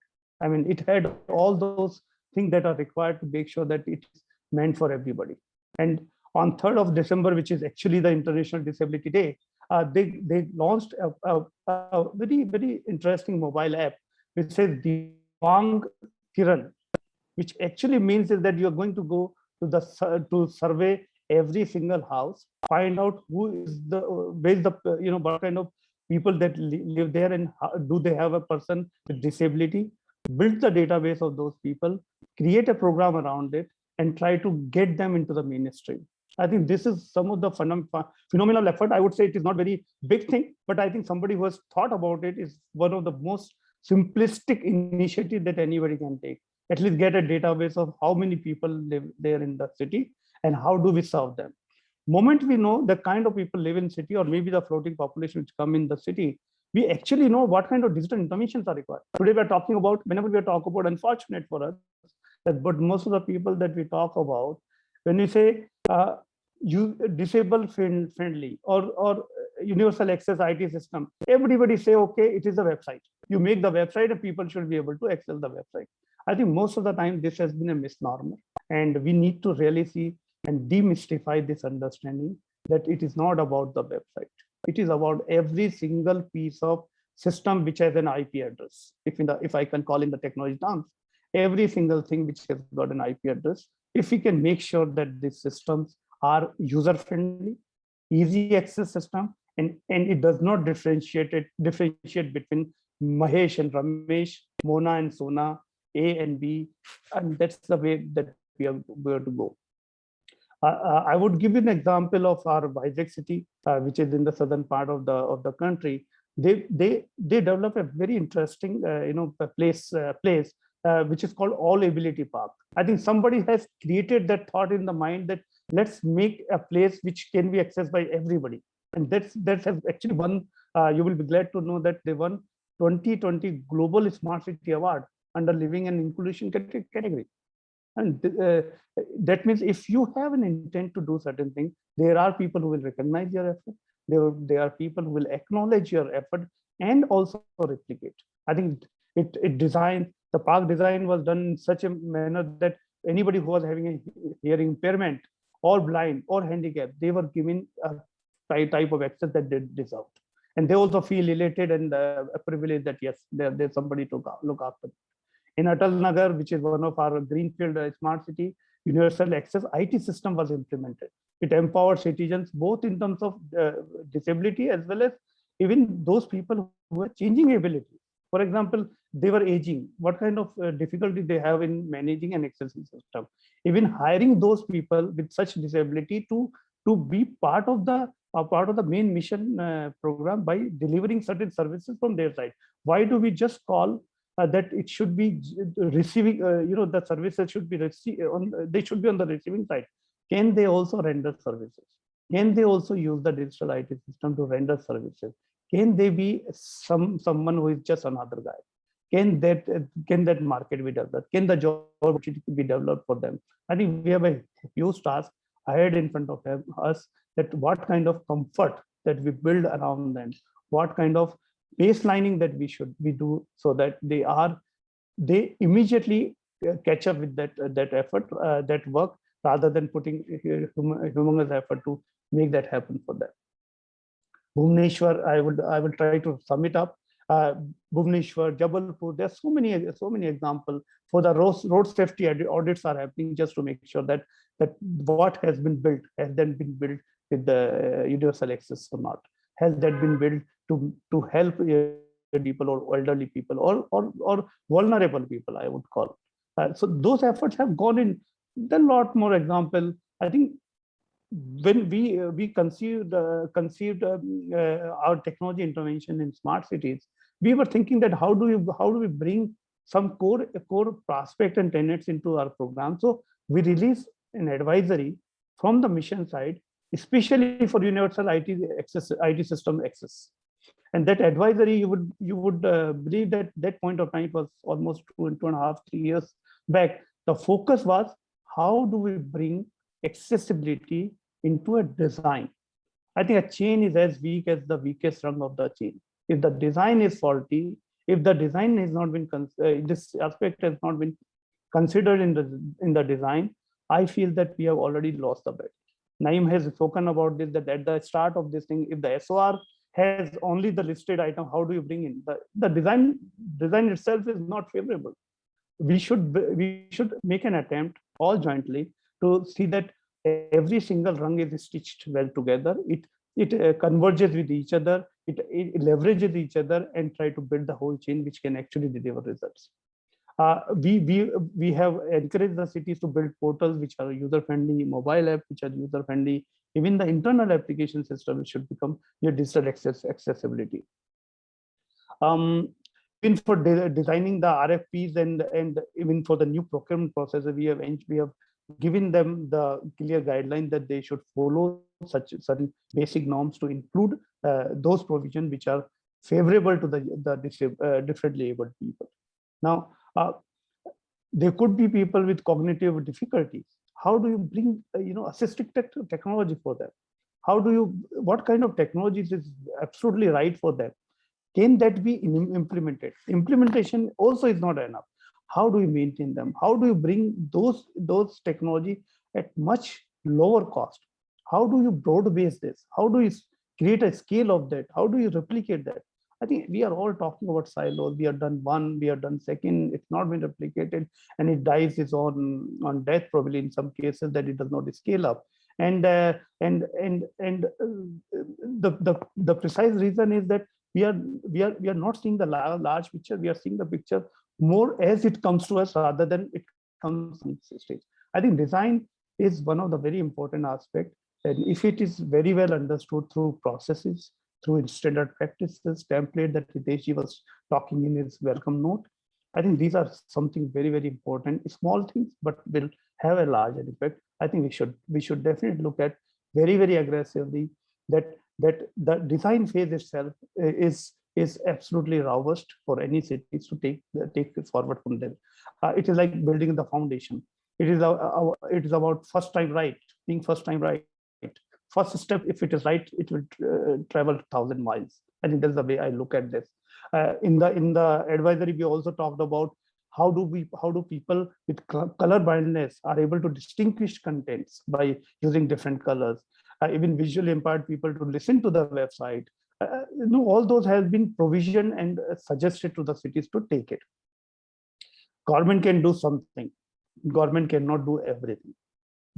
I mean, it had all those things that are required to make sure that it is meant for everybody. And on 3rd of December, which is actually the International Disability Day, they launched a very, very interesting mobile app which says Divang Kiran, which actually means is that you're going to go to survey every single house, find out who is what kind of people that live there and do they have a person with disability, build the database of those people, create a program around it, and try to get them into the mainstream. I think this is some of the phenomenal effort. I would say it is not very big thing, but I think somebody who has thought about it is one of the most simplistic initiative that anybody can take. At least get a database of how many people live there in the city and how do we serve them. Moment we know the kind of people live in city or maybe the floating population which come in the city, we actually know what kind of digital interventions are required. Today we're talking about, whenever we talk about, unfortunate for us, that but most of the people that we talk about, when we say you disabled friendly or universal access IT system, everybody say, okay, it is a website. You make the website and people should be able to access the website. I think most of the time this has been a misnomer, and we need to really see and demystify this understanding that it is not about the website. It is about every single piece of system which has an IP address. If I can call in the technology terms, every single thing which has got an IP address, if we can make sure that these systems are user friendly, easy access system, and it does not differentiate between Mahesh and Ramesh, Mona and Sona, A and B, and that's the way that we are going to go. I would give you an example of our Vizag city, which is in the southern part of the country. They develop a very interesting place which is called All Ability Park. I think somebody has created that thought in the mind that let's make a place which can be accessed by everybody, and that has actually won. You will be glad to know that they won 2020 Global Smart City Award under Living and Inclusion category. And that means if you have an intent to do certain things, there are people who will recognize your effort. There are people who will acknowledge your effort and also replicate. I think the park design was done in such a manner that anybody who was having a hearing impairment or blind or handicapped, they were given a type of access that they deserved. And they also feel elated and privileged that yes, there's somebody to look after them. In Atarnagar, which is one of our greenfield smart city, universal access IT system was implemented. It empowered citizens both in terms of disability as well as even those people who were changing ability. For example, they were aging. What kind of difficulty they have in managing an accessing system? Even hiring those people with such disability to be part of the main mission program by delivering certain services from their side. Why do we just call that it should be receiving, the services should be they should be on the receiving side. Can they also render services? Can they also use the digital IT system to render services? Can they be someone who is just another guy? Can that market be developed? Can the job opportunity be developed for them? I think we have a huge task ahead in front of us, that what kind of comfort that we build around them, what kind of baselining that we do so that they immediately catch up with that effort, that work, rather than putting humongous effort to make that happen for them. Bhubaneswar, I will try to sum it up. Bhubaneswar, Jabalpur, there's so many examples for the road safety audits are happening just to make sure that what has been built has then been built with the universal access or not. Has that been built to help people or elderly people or vulnerable people, I would call. So those efforts have gone in. Then a lot more example. I think when we conceived our technology intervention in smart cities, we were thinking that how do we bring some core prospect and tenets into our program. So we released an advisory from the mission side, especially for universal IT system access. And that advisory, you would believe that point of time, it was almost 2.5-3 years back. The focus was how do we bring accessibility into a design. I think a chain is as weak as the weakest rung of the chain. If the design is faulty, if the design has not been this aspect has not been considered in the design, I feel that we have already lost the bet. Naeem has spoken about this, that at the start of this thing, if the SOR has only the listed item, how do you bring in the design itself is not favorable. We should make an attempt all jointly to see that every single rung is stitched well together. It converges with each other, it leverages each other and try to build the whole chain which can actually deliver results. We have encouraged the cities to build portals which are user-friendly, mobile app which are user-friendly. Even the internal application system should become your digital accessibility. Even for designing the RFPs and even for the new procurement process, we have given them the clear guideline that they should follow such certain basic norms to include those provisions which are favorable to the differently abled people. Now, there could be people with cognitive difficulties. How do you bring assistive technology for them? What kind of technologies is absolutely right for them? Can that be implemented? Implementation also is not enough. How do you maintain them? How do you bring those technology at much lower cost? How do you broad base this? How do you create a scale of that? How do you replicate that? I think we are all talking about silos. We have done one, we have done second. It's not been replicated, and it dies its on death probably in some cases that it does not scale up. And the precise reason is that we are not seeing the large picture. We are seeing the picture more as it comes to us rather than it comes in stage. I think design is one of the very important aspects, and if it is very well understood through processes, through standard practices, template that Hitesh was talking in his welcome note, I think these are something very, very important, small things, but will have a larger impact. I think we should definitely look at very, very aggressively that the design phase itself is absolutely robust for any cities to take it forward from there. It is like building the foundation. It is about first time right, being first time right. First step, if it is right, it will travel 1,000 miles. I think that's the way I look at this. In the advisory, we also talked about how do people with color blindness are able to distinguish contents by using different colors. Even visually impaired people to listen to the website. All those have been provisioned and suggested to the cities to take it. Government can do something. Government cannot do everything.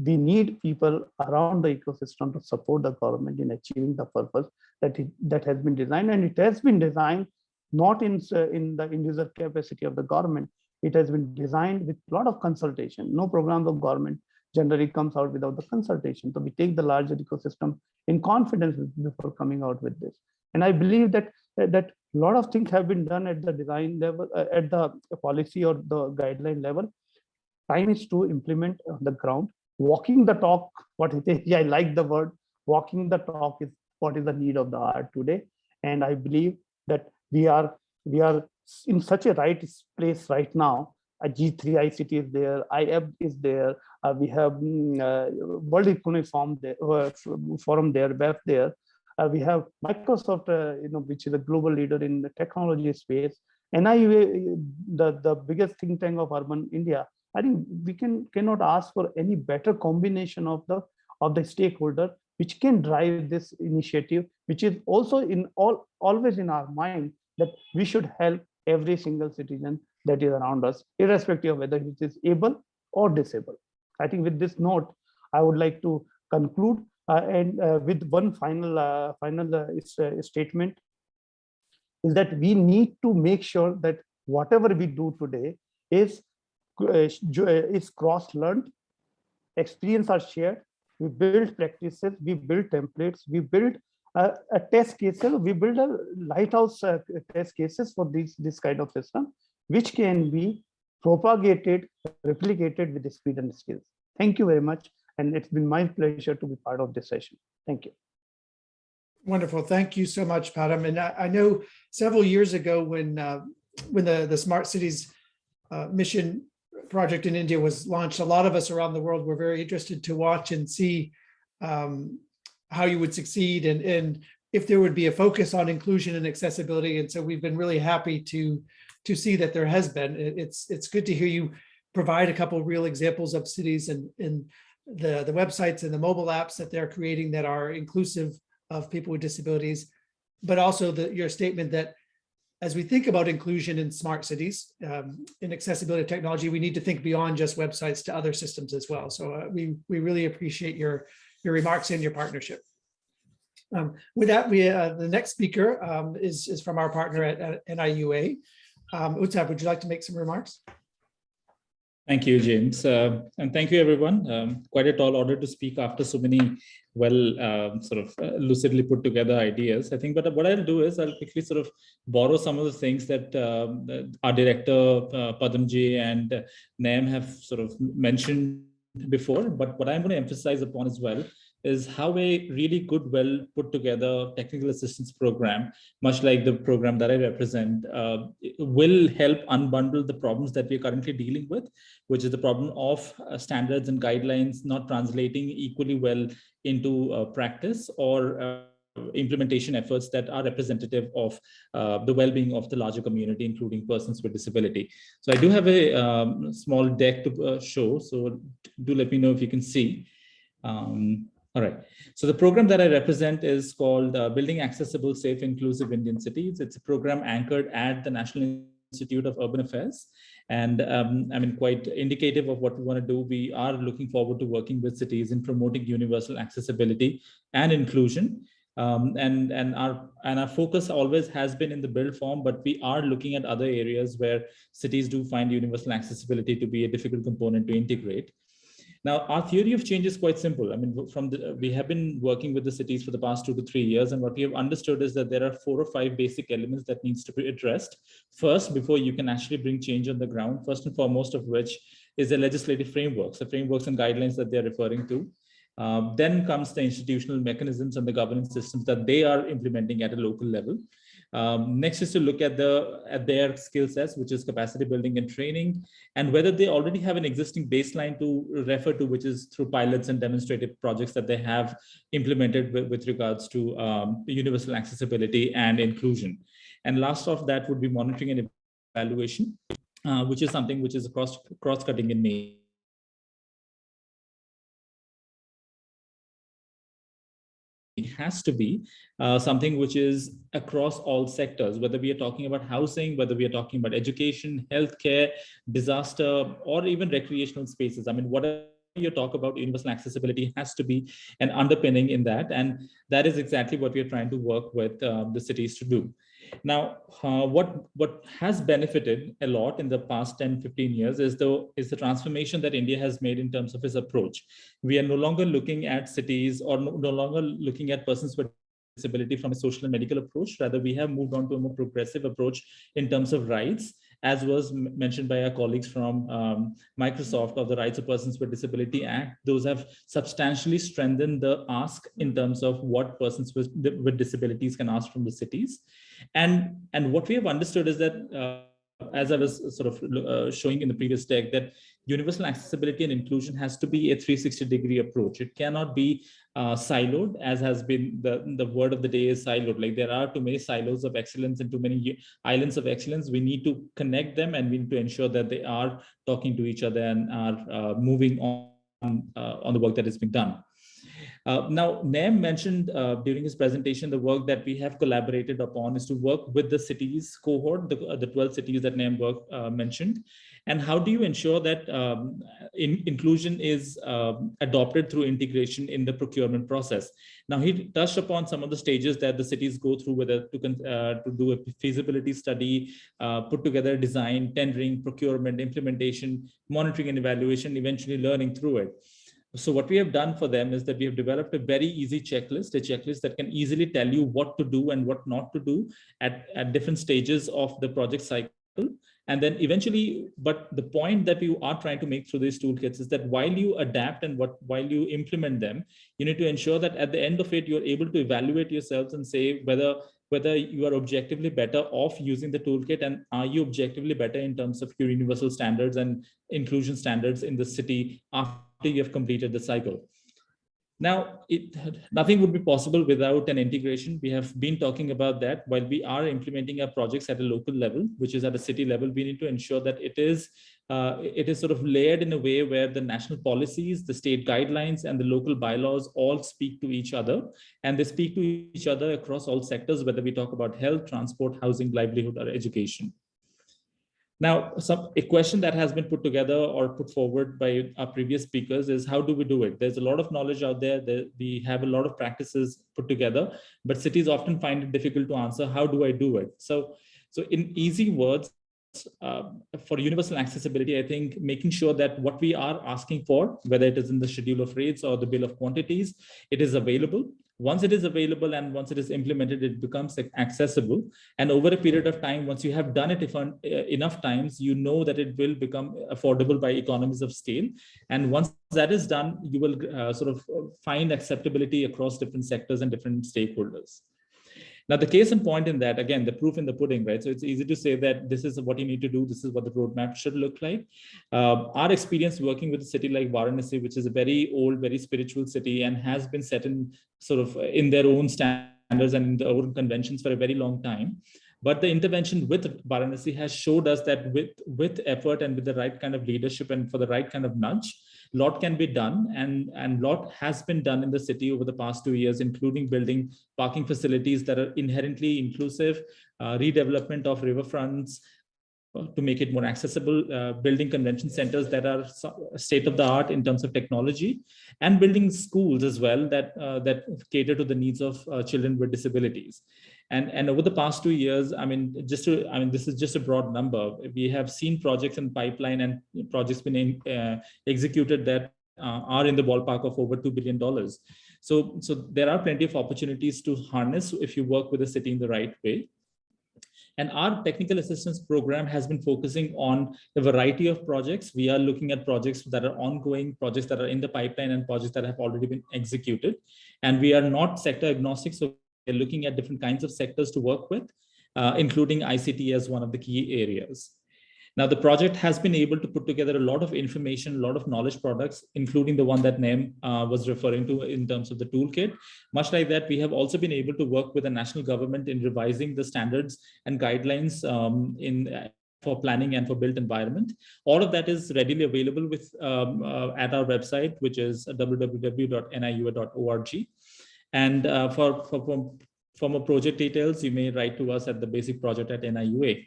We need people around the ecosystem to support the government in achieving the purpose that has been designed, and it has been designed not in the individual capacity of the government. It has been designed with a lot of consultation. No programs of government generally comes out without the consultation. So we take the larger ecosystem in confidence before coming out with this. And I believe that a lot of things have been done at the design level, at the policy or the guideline level. Time is to implement on the ground. Walking the talk, I like the word, walking the talk is what is the need of the hour today. And I believe that we are in such a right place right now. A G3 ICT is there, IAB is there, we have World Economic Forum there, WEF there. We have Microsoft, which is a global leader in the technology space. NIUA, the biggest think tank of urban India. I think we cannot ask for any better combination of the stakeholder which can drive this initiative, which is also always in our mind that we should help every single citizen that is around us, irrespective of whether it is able or disabled. I think with this note, I would like to conclude and with one final statement is that we need to make sure that whatever we do today is cross-learned, experience are shared, we build practices, we build templates, we build a test cases, we build a lighthouse test cases for this kind of system, which can be propagated, replicated with the speed and skills. Thank you very much. And it's been my pleasure to be part of this session. Thank you. Wonderful. Thank you so much, Padam. And I know several years ago when the Smart Cities mission project in India was launched, a lot of us around the world were very interested to watch and see how you would succeed and if there would be a focus on inclusion and accessibility. And so we've been really happy to see that there has been. It's good to hear you provide a couple of real examples of cities and the websites and the mobile apps that they're creating that are inclusive of people with disabilities, but also your statement that as we think about inclusion in smart cities, in accessibility technology, we need to think beyond just websites to other systems as well. So we really appreciate your remarks and your partnership. With that, the next speaker is from our partner at NIUA. Utsab, would you like to make some remarks? Thank you, James. And thank you, everyone. Quite a tall order to speak after so many lucidly put together ideas. I think, but what I'll do is I'll quickly sort of borrow some of the things that our director, Padamji and Naim have sort of mentioned before. But what I'm going to emphasize upon as well is how a really good, well put together technical assistance program, much like the program that I represent, will help unbundle the problems that we're currently dealing with, which is the problem of standards and guidelines not translating equally well into practice or implementation efforts that are representative of the well-being of the larger community, including persons with disability. So I do have a small deck to show, so do let me know if you can see. All right. So the program that I represent is called Building Accessible, Safe, Inclusive Indian Cities. It's a program anchored at the National Institute of Urban Affairs. And I mean, quite indicative of what we want to do. We are looking forward to working with cities in promoting universal accessibility and inclusion. And our focus always has been in the build form, but we are looking at other areas where cities do find universal accessibility to be a difficult component to integrate. Now, our theory of change is quite simple. I mean, we have been working with the cities for the past 2 to 3 years, and what we have understood is that there are 4 or 5 basic elements that needs to be addressed first before you can actually bring change on the ground. First and foremost of which is the legislative frameworks, the frameworks and guidelines that they're referring to. Then comes the institutional mechanisms and the governance systems that they are implementing at a local level. Next is to look at their skill sets, which is capacity building and training, and whether they already have an existing baseline to refer to, which is through pilots and demonstrative projects that they have implemented with regards to universal accessibility and inclusion. And last of that would be monitoring and evaluation, which is something which is cross-cutting in nature. It has to be something which is across all sectors, whether we are talking about housing, whether we are talking about education, healthcare, disaster, or even recreational spaces. I mean, whatever you talk about, universal accessibility has to be an underpinning in that. And that is exactly what we are trying to work with the cities to do. Now, what has benefited a lot in the past 10, 15 years is the transformation that India has made in terms of its approach. We are no longer looking at cities or no longer looking at persons with disability from a social and medical approach. Rather, we have moved on to a more progressive approach in terms of rights, as was mentioned by our colleagues from Microsoft of the Rights of Persons with Disability Act. Those have substantially strengthened the ask in terms of what persons with disabilities can ask from the cities. And what we have understood is that, as I was sort of showing in the previous deck, that universal accessibility and inclusion has to be a 360-degree approach. It cannot be siloed, as has been the word of the day is siloed. Like there are too many silos of excellence and too many islands of excellence. We need to connect them, and we need to ensure that they are talking to each other and are moving on the work that is being done. Now, Naim mentioned during his presentation, the work that we have collaborated upon is to work with the cities cohort, the 12 cities that Naim mentioned. And how do you ensure that inclusion is adopted through integration in the procurement process? Now, he touched upon some of the stages that the cities go through, whether to do a feasibility study, put together design, tendering, procurement, implementation, monitoring and evaluation, eventually learning through it. So what we have done for them is that we have developed a very easy checklist, a checklist that can easily tell you what to do and what not to do at different stages of the project cycle. And then eventually, but the point that you are trying to make through these toolkits is that while you adapt and while you implement them, you need to ensure that at the end of it, you're able to evaluate yourselves and say whether you are objectively better off using the toolkit, and are you objectively better in terms of your universal standards and inclusion standards in the city after you have completed the cycle. Now, nothing would be possible without an integration. We have been talking about that. While we are implementing our projects at a local level, which is at a city level, we need to ensure that it is sort of layered in a way where the national policies, the state guidelines, and the local bylaws all speak to each other. And they speak to each other across all sectors, whether we talk about health, transport, housing, livelihood, or education. Now, a question that has been put together or put forward by our previous speakers is, how do we do it? There's a lot of knowledge out there. We have a lot of practices put together, but cities often find it difficult to answer, how do I do it? So in easy words, for universal accessibility, I think making sure that what we are asking for, whether it is in the schedule of rates or the bill of quantities, it is available. Once it is available and once it is implemented, it becomes accessible. And over a period of time, once you have done it enough times, you know that it will become affordable by economies of scale. And once that is done, you will sort of find acceptability across different sectors and different stakeholders. Now, the case in point in that, again, the proof in the pudding, right? So it's easy to say that this is what you need to do. This is what the roadmap should look like. Our experience working with a city like Varanasi, which is a very old, very spiritual city and has been set in sort of in their own standards and in their own conventions for a very long time. But the intervention with Varanasi has showed us that with effort and with the right kind of leadership and for the right kind of nudge, a lot can be done, and lot has been done in the city over the past 2 years, including building parking facilities that are inherently inclusive, redevelopment of riverfronts to make it more accessible, building convention centers that are state of the art in terms of technology, and building schools as well that cater to the needs of children with disabilities. And over the past 2 years, this is just a broad number. We have seen projects in pipeline and projects being executed that are in the ballpark of over $2 billion. So there are plenty of opportunities to harness if you work with the city in the right way. And our technical assistance program has been focusing on a variety of projects. We are looking at projects that are ongoing, projects that are in the pipeline, and projects that have already been executed. And we are not sector agnostic, so we're looking at different kinds of sectors to work with, including ICT as one of the key areas. Now, the project has been able to put together a lot of information, a lot of knowledge products, including the one that Naim was referring to in terms of the toolkit. Much like that, we have also been able to work with the national government in revising the standards and guidelines for planning and for built environment. All of that is readily available at our website, which is www.niua.org. And for more project details, you may write to us at the basic project at NIUA.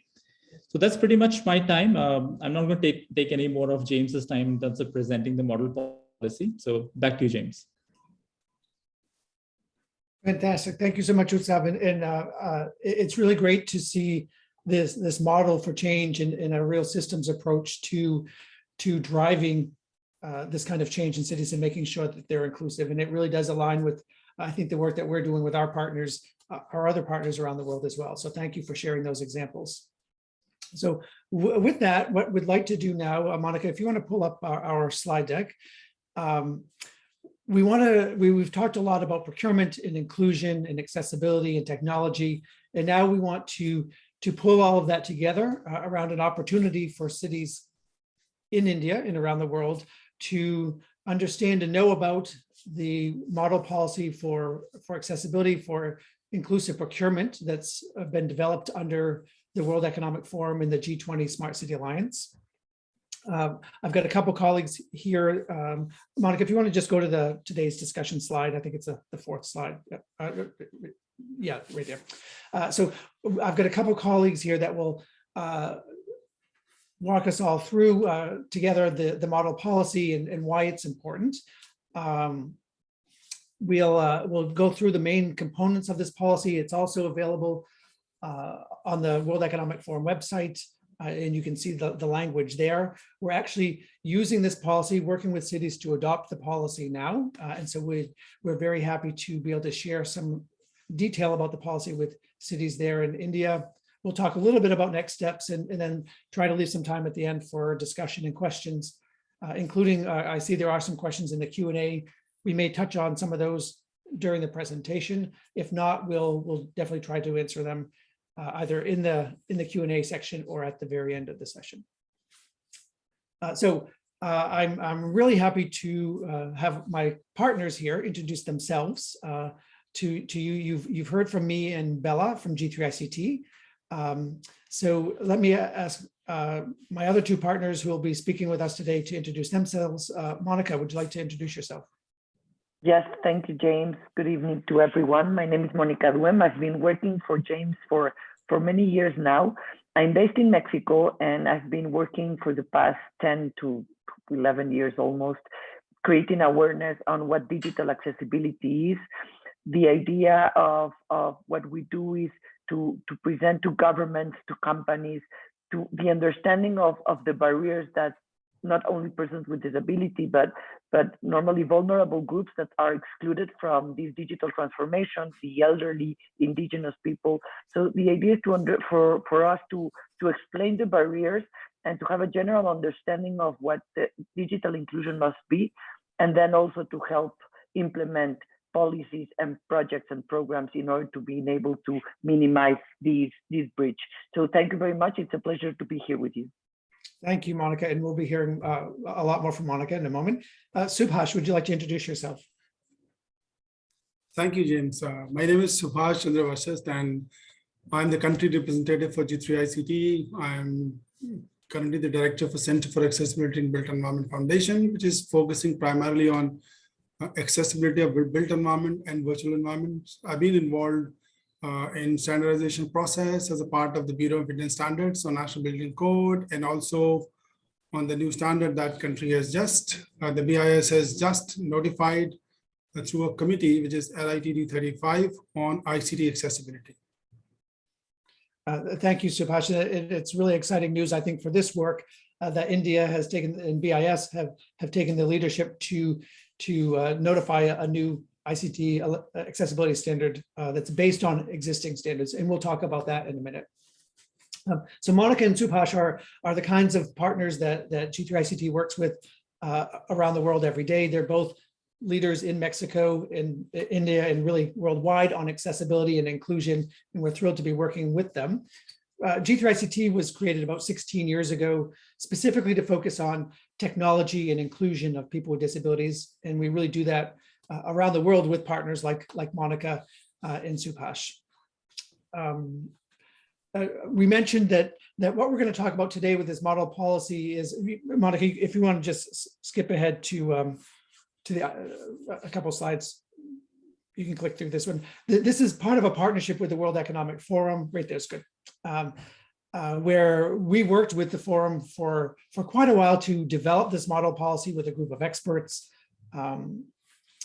So that's pretty much my time. I'm not going to take any more of James's time in terms of presenting the model policy. So back to you, James. Fantastic. Thank you so much, Utsav. And it's really great to see this model for change and a real systems approach to driving this kind of change in cities and making sure that they're inclusive. And it really does align with, I think, the work that we're doing with our partners, our other partners around the world as well. So thank you for sharing those examples. So with that, what we'd like to do now, Monica, if you want to pull up our slide deck, we've talked a lot about procurement and inclusion and accessibility and technology, and now we want to pull all of that together around an opportunity for cities in India and around the world to understand and know about the model policy for accessibility, for inclusive procurement that's been developed under the World Economic Forum and the G20 Smart City Alliance. I've got a couple colleagues here. Monica, if you want to just go to today's discussion slide, I think it's the fourth slide. Yeah, right there. So I've got a couple colleagues here that will walk us all through together the model policy and why it's important. We'll go through the main components of this policy. It's also available on the World Economic Forum website, and you can see the language there. We're actually using this policy, working with cities to adopt the policy now. And so we're very happy to be able to share some detail about the policy with cities there in India. We'll talk a little bit about next steps and then try to leave some time at the end for discussion and questions, including, I see there are some questions in the Q&A. We may touch on some of those during the presentation. If not, we'll definitely try to answer them either in the Q&A section or at the very end of the session. I'm really happy to have my partners here introduce themselves to you. You've heard from me and Bella from G3ICT. So let me ask my other two partners who will be speaking with us today to introduce themselves. Monica, would you like to introduce yourself? Yes, thank you, James. Good evening to everyone. My name is Monica Duem. I've been working for James for many years now. I'm based in Mexico, and I've been working for the past 10 to 11 years almost, creating awareness on what digital accessibility is. The idea of what we do is to present to governments, to companies, to the understanding of the barriers that not only persons with disability, but normally vulnerable groups that are excluded from these digital transformations, the elderly, indigenous people. So the idea is for us to explain the barriers and to have a general understanding of what the digital inclusion must be, and then also to help implement policies and projects and programs in order to be able to minimize this bridge. So thank you very much. It's a pleasure to be here with you. Thank you, Monica. And we'll be hearing a lot more from Monica in a moment. Subhash, would you like to introduce yourself? Thank you, James. My name is Subhash Chandra Vashist, and I'm the country representative for G3ICT. I'm currently the director for Center for Accessibility in Built Environment Foundation, which is focusing primarily on accessibility of built environment and virtual environments. I've been involved in standardization process as a part of the Bureau of Indian Standards on National Building Code, and also on the new standard that country has just, the BIS has just notified through a committee, which is LITD 35 on ICT accessibility. Thank you, Subhash. It's really exciting news, I think, for this work that India has taken, and BIS have taken the leadership to notify a new ICT accessibility standard that's based on existing standards. And we'll talk about that in a minute. So Monica and Subhash are the kinds of partners that G3ICT works with around the world every day. They're both leaders in Mexico, in India, and really worldwide on accessibility and inclusion, and we're thrilled to be working with them. G3ICT was created about 16 years ago, specifically to focus on technology and inclusion of people with disabilities, and we really do that around the world with partners like Monica and Subhash. We mentioned that what we're going to talk about today with this model policy is, Monica, if you want to just skip ahead to a couple slides, you can click through this one. This is part of a partnership with the World Economic Forum. Right there's good. Where we worked with the forum for quite a while to develop this model policy with a group of experts.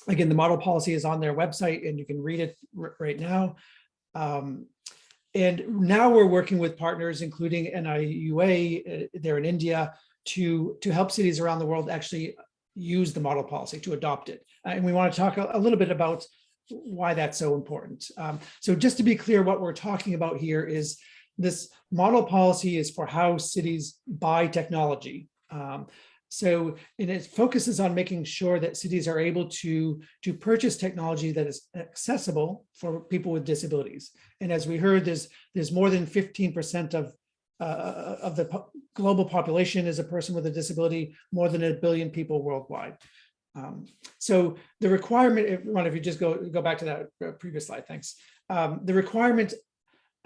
Again, the model policy is on their website and you can read it right now. And now we're working with partners, including NIUA, there in India, to help cities around the world actually use the model policy, to adopt it. And we want to talk a little bit about why that's so important. So just to be clear, what we're talking about here is this model policy is for how cities buy technology. So it focuses on making sure that cities are able to purchase technology that is accessible for people with disabilities. And as we heard, there's more than 15% of the global population is a person with a disability, more than 1 billion people worldwide. So the requirement, if you just go back to that previous slide, thanks. The requirement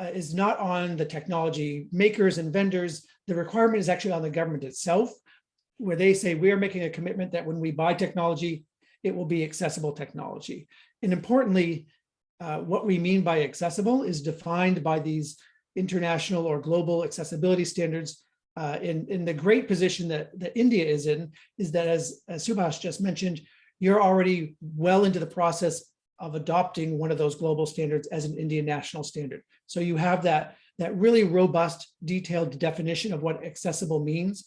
is not on the technology makers and vendors. The requirement is actually on the government itself, where they say we are making a commitment that when we buy technology, it will be accessible technology. And importantly, what we mean by accessible is defined by these international or global accessibility standards. In the great position that India is in, is that as Subhash just mentioned, you're already well into the process of adopting one of those global standards as an Indian national standard. So you have that really robust, detailed definition of what accessible means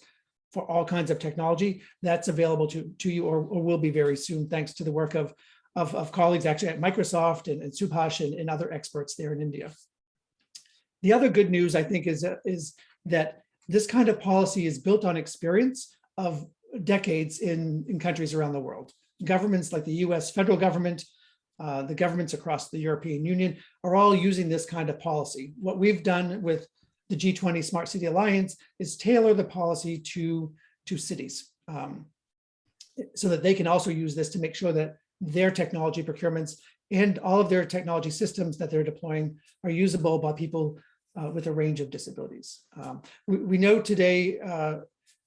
for all kinds of technology that's available to you or will be very soon, thanks to the work of colleagues actually at Microsoft and Subhash and other experts there in India. The other good news, I think, is that this kind of policy is built on experience of decades in countries around the world. Governments like the US federal government, the governments across the European Union are all using this kind of policy. What we've done with the G20 Smart City Alliance is tailor the policy to cities so that they can also use this to make sure that their technology procurements and all of their technology systems that they're deploying are usable by people with a range of disabilities. We know today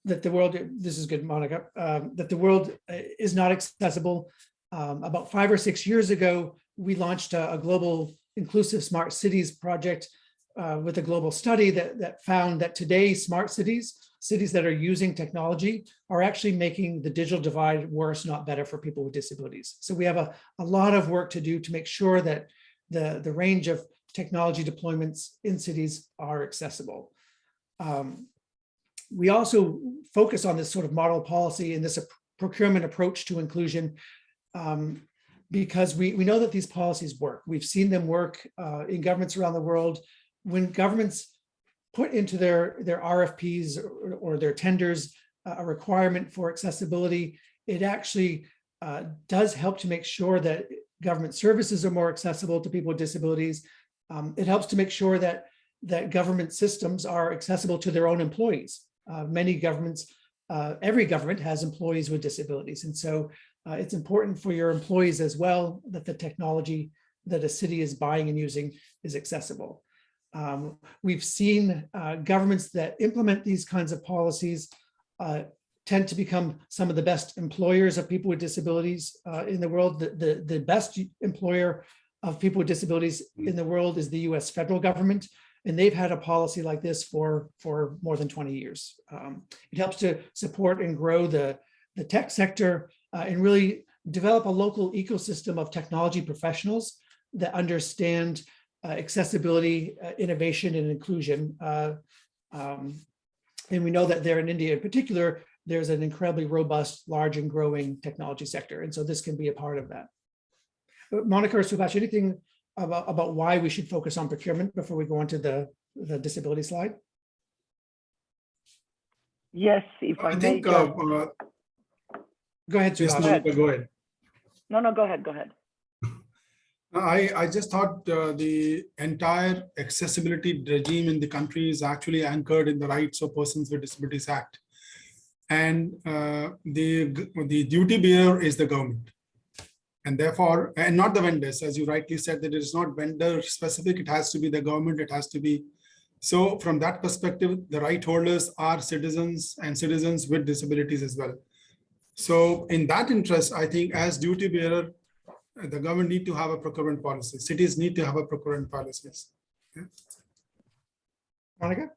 that the world, this is good, Monica, that the world is not accessible. About 5 or 6 years ago, we launched a global inclusive smart cities project with a global study that found that today smart cities that are using technology are actually making the digital divide worse, not better, for people with disabilities. So we have a lot of work to do to make sure that the range of technology deployments in cities are accessible. We also focus on this sort of model policy and this procurement approach to inclusion because we know that these policies work. We've seen them work in governments around the world. When governments put into their RFPs or their tenders a requirement for accessibility, it actually does help to make sure that government services are more accessible to people with disabilities. It helps to make sure that government systems are accessible to their own employees. Many governments, every government has employees with disabilities. And so it's important for your employees as well that the technology that a city is buying and using is accessible. We've seen governments that implement these kinds of policies tend to become some of the best employers of people with disabilities in the world. The best employer of people with disabilities in the world is the US federal government. And they've had a policy like this for more than 20 years. It helps to support and grow the tech sector and really develop a local ecosystem of technology professionals that understand accessibility, innovation, and inclusion. And we know that there in India in particular, there's an incredibly robust, large and growing technology sector. And so this can be a part of that. But Monica or Subhash, anything about why we should focus on procurement before we go on to the disability slide? Yes, if I may. think, go ahead, yes, Subhash. Monica, go ahead. No, go ahead, go ahead. I just thought the entire accessibility regime in the country is actually anchored in the Rights of Persons with Disabilities Act. And the duty bearer is the government. And therefore, and not the vendors, as you rightly said, that it is not vendor specific, it has to be the government, it has to be. So from that perspective, the right holders are citizens and citizens with disabilities as well. So in that interest, I think as duty bearer, the government need to have a procurement policy. Cities need to have a procurement policies. Yeah. Monica?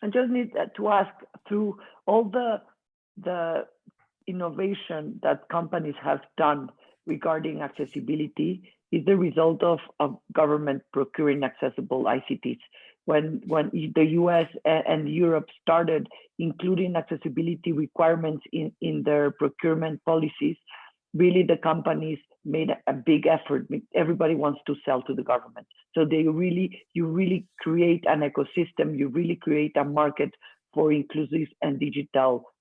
I just need to ask, through all the innovation that companies have done regarding accessibility, is the result of government procuring accessible ICTs. When the US and Europe started including accessibility requirements in their procurement policies, really the companies made a big effort. Everybody wants to sell to the government. So you really create an ecosystem, you really create a market for inclusive and digital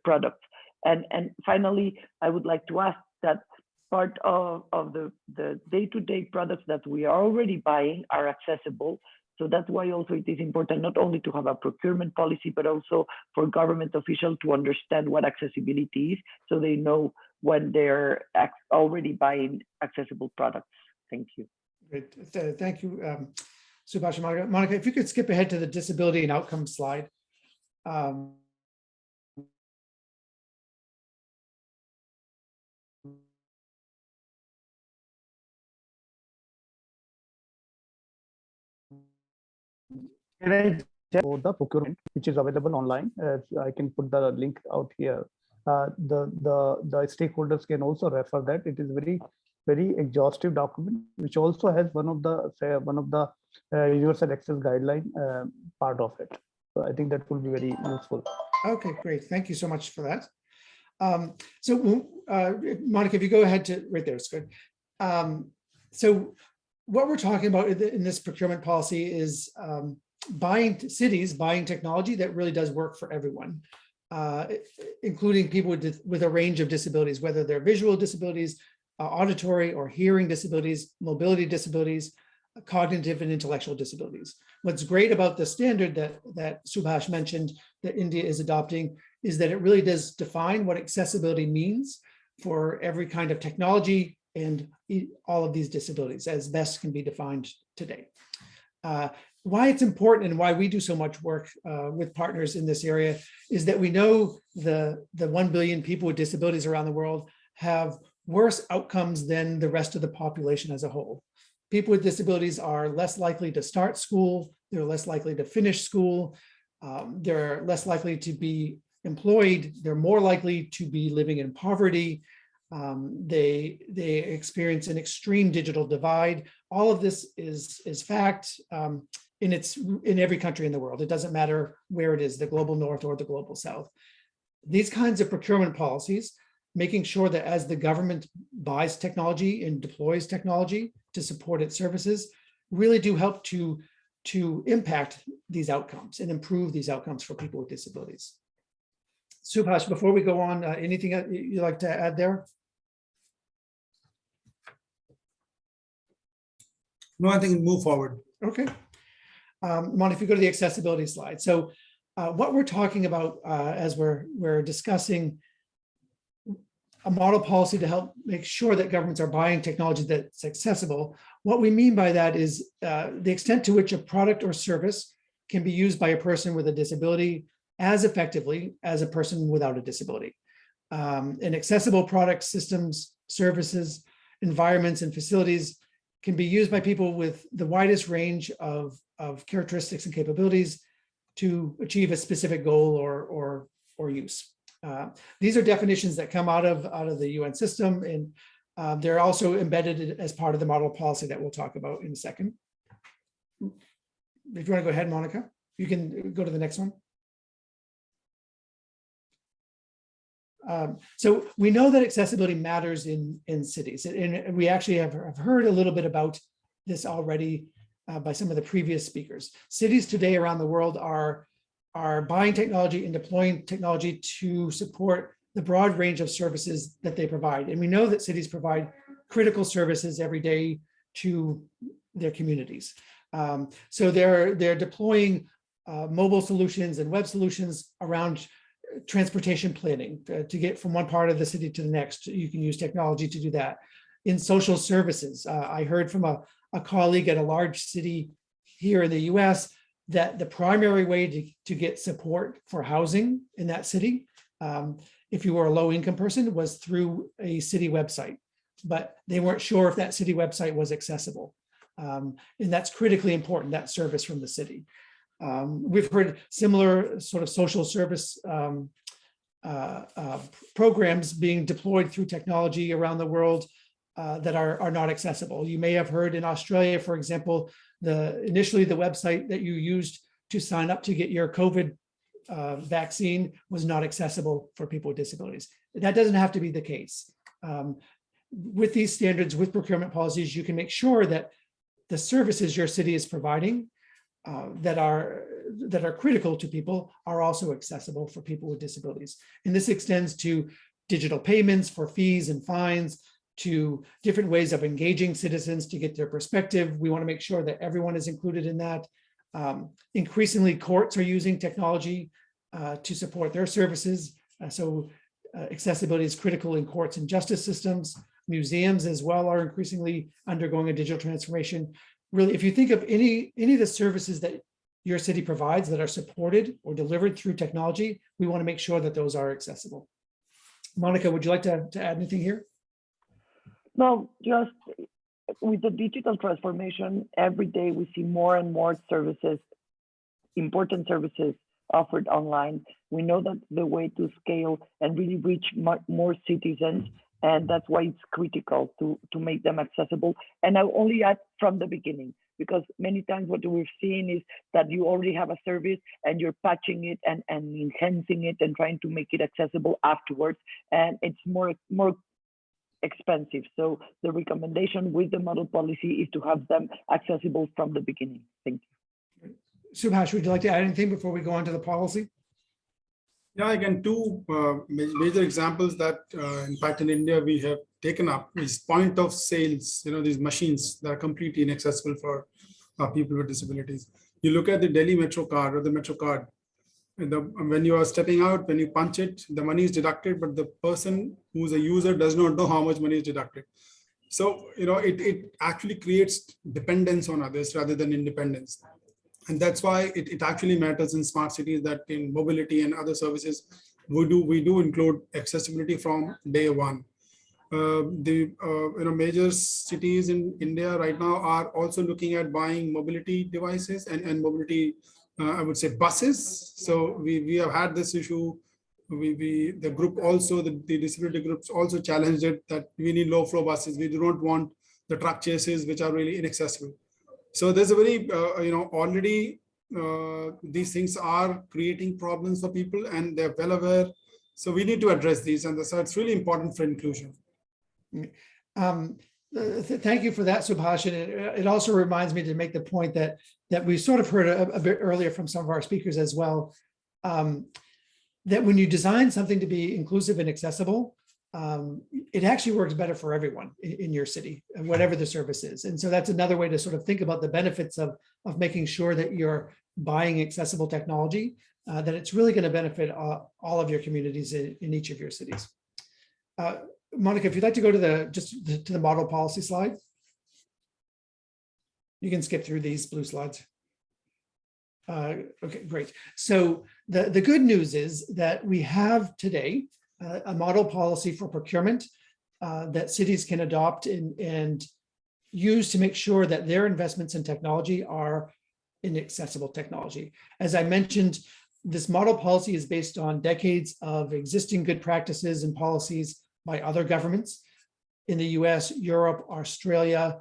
products. And finally, I would like to ask that part of the day-to-day products that we are already buying are accessible. So that's why also it is important not only to have a procurement policy, but also for government officials to understand what accessibility is, so they know when they're already buying accessible products. Thank you. Great. Thank you, Subhash and Monica. Monica, if you could skip ahead to the disability and outcome slide. Can I check about the procurement, which is available online? I can put the link out here. The stakeholders can also refer that. It is very exhaustive document, which also has one of the universal access guideline part of it. So I think that will be very useful. Okay, great. Thank you so much for that. So Monica, if you go ahead to right there, it's good. So what we're talking about in this procurement policy is cities buying technology that really does work for everyone, including people with a range of disabilities, whether they're visual disabilities, auditory or hearing disabilities, mobility disabilities, cognitive and intellectual disabilities. What's great about the standard that Subhash mentioned that India is adopting is that it really does define what accessibility means for every kind of technology and all of these disabilities as best can be defined today. Why it's important and why we do so much work with partners in this area is that we know the 1 billion people with disabilities around the world have worse outcomes than the rest of the population as a whole. People with disabilities are less likely to start school, they're less likely to finish school, they're less likely to be employed, they're more likely to be living in poverty, they experience an extreme digital divide. All of this is fact. in every country in the world. It doesn't matter where it is, the global north or the global south. These kinds of procurement policies, making sure that as the government buys technology and deploys technology to support its services, really do help to impact these outcomes and improve these outcomes for people with disabilities. Subhash, before we go on, anything you'd like to add there? No, I think move forward. Okay. Mon, if you go to the accessibility slide. So what we're talking about as we're discussing a model policy to help make sure that governments are buying technology that's accessible, what we mean by that is the extent to which a product or service can be used by a person with a disability as effectively as a person without a disability. And accessible products, systems, services, environments, and facilities can be used by people with the widest range of characteristics and capabilities to achieve a specific goal or use. These are definitions that come out of the UN system, and they're also embedded as part of the model policy that we'll talk about in a second. If you want to go ahead, Monica, you can go to the next one. So we know that accessibility matters in cities, and we actually have heard a little bit about this already by some of the previous speakers. Cities today around the world are buying technology and deploying technology to support the broad range of services that they provide. And we know that cities provide critical services every day to their communities. So they're deploying mobile solutions and web solutions around transportation planning to get from one part of the city to the next. You can use technology to do that. In social services, I heard from a colleague at a large city here in the US that the primary way to get support for housing in that city, if you were a low income person, was through a city website, but they weren't sure if that city website was accessible. And that's critically important, that service from the city. We've heard similar sort of social service programs being deployed through technology around the world that are not accessible. You may have heard in Australia, for example, initially the website that you used to sign up to get your COVID vaccine was not accessible for people with disabilities. That doesn't have to be the case. With these standards, with procurement policies, you can make sure that the services your city is providing that are critical to people are also accessible for people with disabilities. And this extends to digital payments for fees and fines, to different ways of engaging citizens to get their perspective. We want to make sure that everyone is included in that. Increasingly, courts are using technology to support their services. So accessibility is critical in courts and justice systems. Museums as well are increasingly undergoing a digital transformation. Really, if you think of any of the services that your city provides that are supported or delivered through technology, we want to make sure that those are accessible. Monica, would you like to add anything here? No, just with the digital transformation, every day we see more and more services, important services offered online. We know that the way to scale and really reach more citizens, and that's why it's critical to make them accessible. And I'll only add from the beginning, because many times what we've seen is that you already have a service and you're patching it and enhancing it and trying to make it accessible afterwards, and it's more expensive. So the recommendation with the model policy is to have them accessible from the beginning. Thank you. Subhash, would you like to add anything before we go on to the policy? Yeah, again, two major examples that in fact in India we have taken up is point of sales, these machines that are completely inaccessible for people with disabilities. You look at the Delhi Metro card or the Metro card, when you are stepping out, when you punch it, the money is deducted, but the person who's a user does not know how much money is deducted. So, it actually creates dependence on others rather than independence. And that's why it actually matters in smart cities that in mobility and other services, we do include accessibility from day one. Major cities in India right now are also looking at buying mobility devices and mobility, I would say, buses. So we have had this issue. The group also, the disability groups also challenged it that we need low flow buses. We do not want the truck chases, which are really inaccessible. So there's a very, already these things are creating problems for people and they're well aware. So we need to address these, and so it's really important for inclusion. Thank you for that, Subhash. And it also reminds me to make the point that we sort of heard a bit earlier from some of our speakers as well, that when you design something to be inclusive and accessible, it actually works better for everyone in your city, whatever the service is. And so that's another way to sort of think about the benefits of making sure that you're buying accessible technology, that it's really going to benefit all of your communities in each of your cities. Monica, if you'd like to go to the model policy slide. You can skip through these blue slides. Okay, great. So the good news is that we have today a model policy for procurement that cities can adopt and use to make sure that their investments in technology are in accessible technology. As I mentioned, this model policy is based on decades of existing good practices and policies by other governments in the US, Europe, Australia.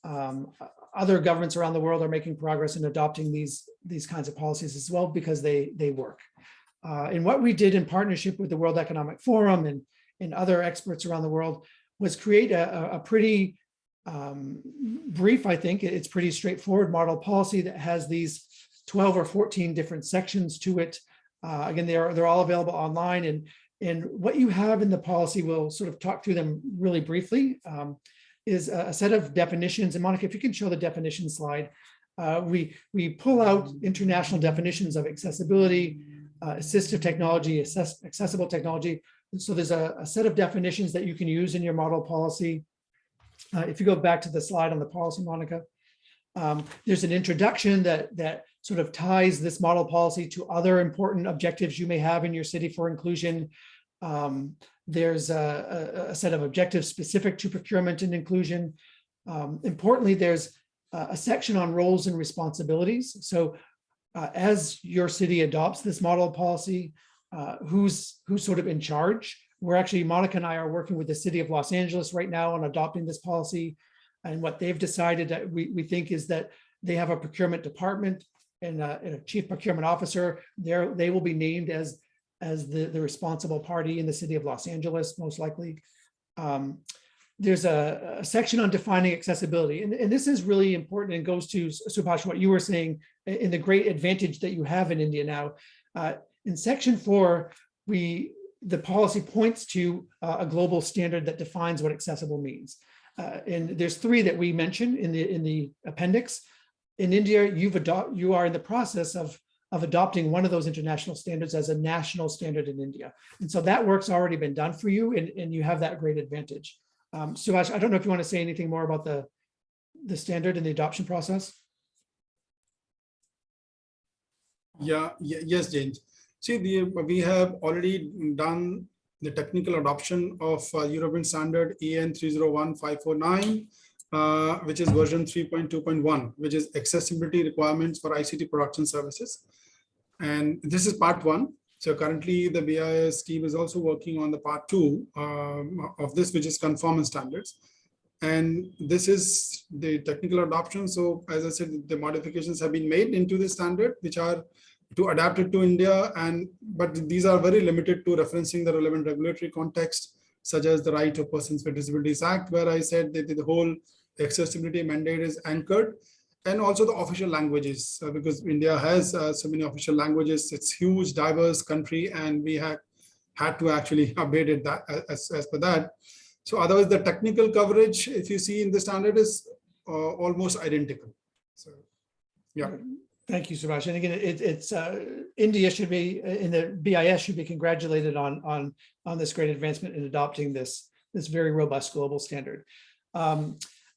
Other governments around the world are making progress in adopting these kinds of policies as well because they work. And what we did in partnership with the World Economic Forum and other experts around the world was create a pretty brief, I think, it's pretty straightforward model policy that has these 12 or 14 different sections to it. Again, they're all available online, and what you have in the policy, we'll sort of talk through them really briefly, is a set of definitions. And Monica, if you can show the definition slide, we pull out international definitions of accessibility, assistive technology, accessible technology. And so there's a set of definitions that you can use in your model policy. If you go back to the slide on the policy, Monica, there's an introduction that sort of ties this model policy to other important objectives you may have in your city for inclusion. There's a set of objectives specific to procurement and inclusion. Importantly, there's a section on roles and responsibilities. So as your city adopts this model policy, who's sort of in charge? We're actually, Monica and I are working with the city of Los Angeles right now on adopting this policy. And what they've decided that we think is that they have a procurement department and a chief procurement officer. They will be named as the responsible party in the city of Los Angeles, most likely. There's a section on defining accessibility. And this is really important and goes to, Subhash, what you were saying in the great advantage that you have in India now. In section 4, the policy points to a global standard that defines what accessible means. And there's 3 that we mentioned in the appendix. In India, you are in the process of adopting one of those international standards as a national standard in India. And so that work's already been done for you, and you have that great advantage. Subhash, I don't know if you want to say anything more about the standard and the adoption process. Yes, James. See, we have already done the technical adoption of European standard EN 301549, which is version 3.2.1, which is accessibility requirements for ICT production services. And this is part 1. So currently the BIS team is also working on the part 2 of this, which is conformance standards. And this is the technical adoption. So as I said, the modifications have been made into the standard, which are to adapt it to India, but these are very limited to referencing the relevant regulatory context, such as the Right of Persons with Disabilities Act, where I said that the whole accessibility mandate is anchored, and also the official languages, because India has so many official languages. It's huge, diverse country, and we had to actually update it as per that. So otherwise, the technical coverage, if you see in the standard, is almost identical. So, yeah. Thank you, Subhash. And again, India should be, in the BIS should be congratulated on this great advancement in adopting this very robust global standard.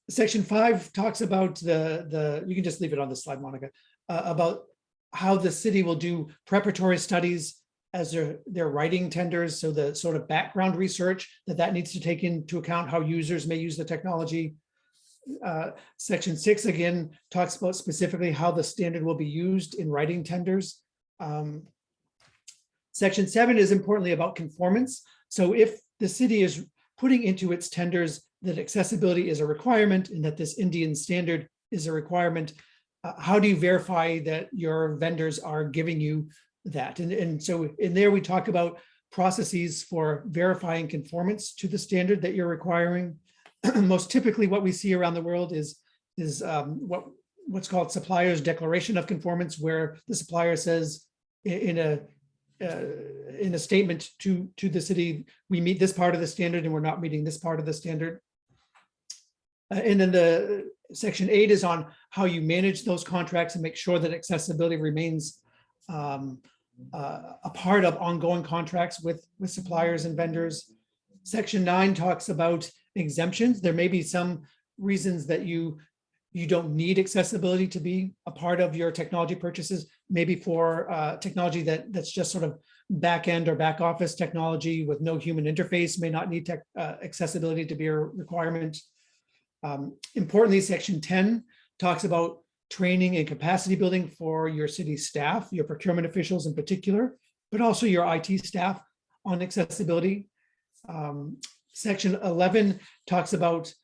Section 5 talks about you can just leave it on the slide, Monica, about how the city will do preparatory studies as they're writing tenders. So the sort of background research that needs to take into account how users may use the technology. Section 6 again talks about specifically how the standard will be used in writing tenders. Section 7 is importantly about conformance. So if the city is putting into its tenders that accessibility is a requirement and that this Indian standard is a requirement, how do you verify that your vendors are giving you that? And so in there, we talk about processes for verifying conformance to the standard that you're requiring. Most typically, what we see around the world is what's called supplier's declaration of conformance, where the supplier says in a statement to the city, we meet this part of the standard and we're not meeting this part of the standard. And then the section 8 is on how you manage those contracts and make sure that accessibility remains a part of ongoing contracts with suppliers and vendors. Section 9 talks about exemptions. There may be some reasons that you don't need accessibility to be a part of your technology purchases, maybe for technology that's just sort of back end or back office technology with no human interface may not need accessibility to be a requirement. Importantly, section 10 talks about training and capacity building for your city staff, your procurement officials in particular, but also your IT staff on accessibility. Section 11 talks about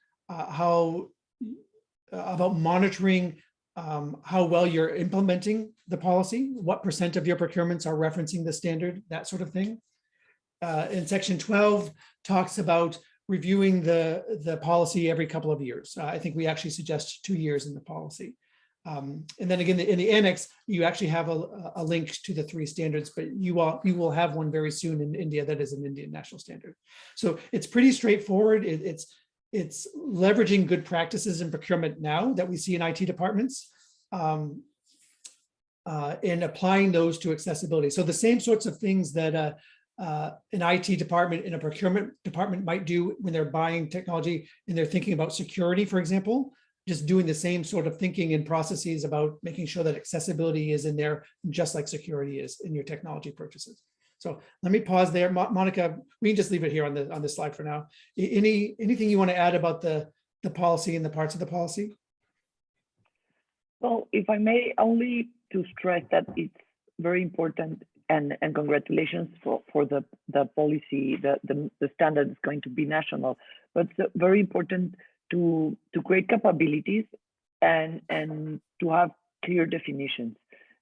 monitoring how well you're implementing the policy, what % of your procurements are referencing the standard, that sort of thing. And section 12 talks about reviewing the policy every couple of years. I think we actually suggest 2 years in the policy. And then again, in the annex, you actually have a link to the 3 standards, but you will have one very soon in India that is an Indian national standard. So it's pretty straightforward. It's leveraging good practices in procurement now that we see in IT departments and applying those to accessibility. So the same sorts of things that an IT department and a procurement department might do when they're buying technology and they're thinking about security, for example, just doing the same sort of thinking and processes about making sure that accessibility is in there, just like security is in your technology purchases. So let me pause there. Monica, we can just leave it here on this slide for now. Anything you want to add about the policy and the parts of the policy? Well, if I may, only to stress that it's very important, and congratulations for the policy, the standard is going to be national, but it's very important to create capabilities and to have clear definitions.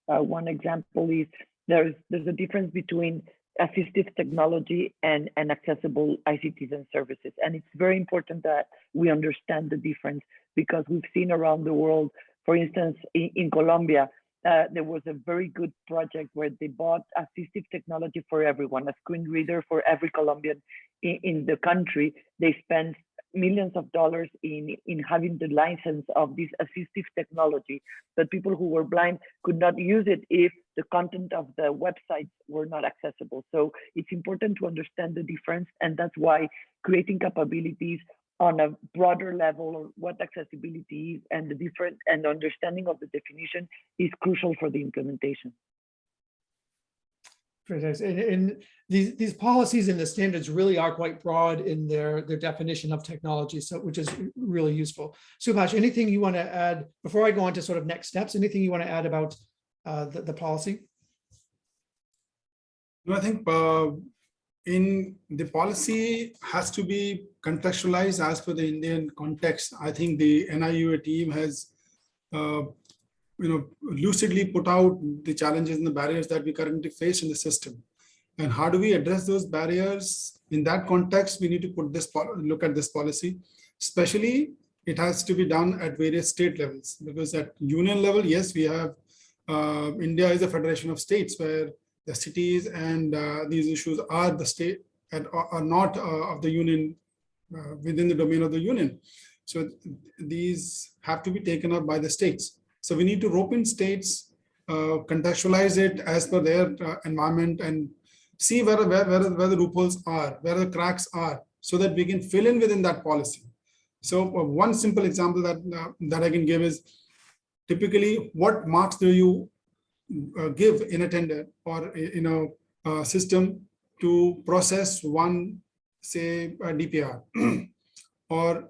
One example is there's a difference between assistive technology and accessible ICTs and services. And it's very important that we understand the difference, because we've seen around the world, for instance, in Colombia, there was a very good project where they bought assistive technology for everyone, a screen reader for every Colombian in the country. They spent millions of dollars in having the license of this assistive technology, but people who were blind could not use it if the content of the websites were not accessible. So it's important to understand the difference, and that's why creating capabilities on a broader level of what accessibility is and the different and understanding of the definition is crucial for the implementation. And these policies and the standards really are quite broad in their definition of technology, so which is really useful. Subhash, anything you want to add before I go on to sort of next steps? Anything you want to add about the policy? No, I think in the policy has to be contextualized as per the Indian context. I think the NIUA team has lucidly put out the challenges and the barriers that we currently face in the system. And how do we address those barriers? In that context, we need to look at this policy. Especially, it has to be done at various state levels, because at union level, yes, we have, India is a federation of states where the cities and these issues are the state and are not of the union, within the domain of the union. So these have to be taken up by the states. So we need to rope in states, contextualize it as per their environment, and see where the loopholes are, where the cracks are, so that we can fill in within that policy. So one simple example that I can give is, typically, what marks do you give in a tender or in a system to process one, say, a DPR? Or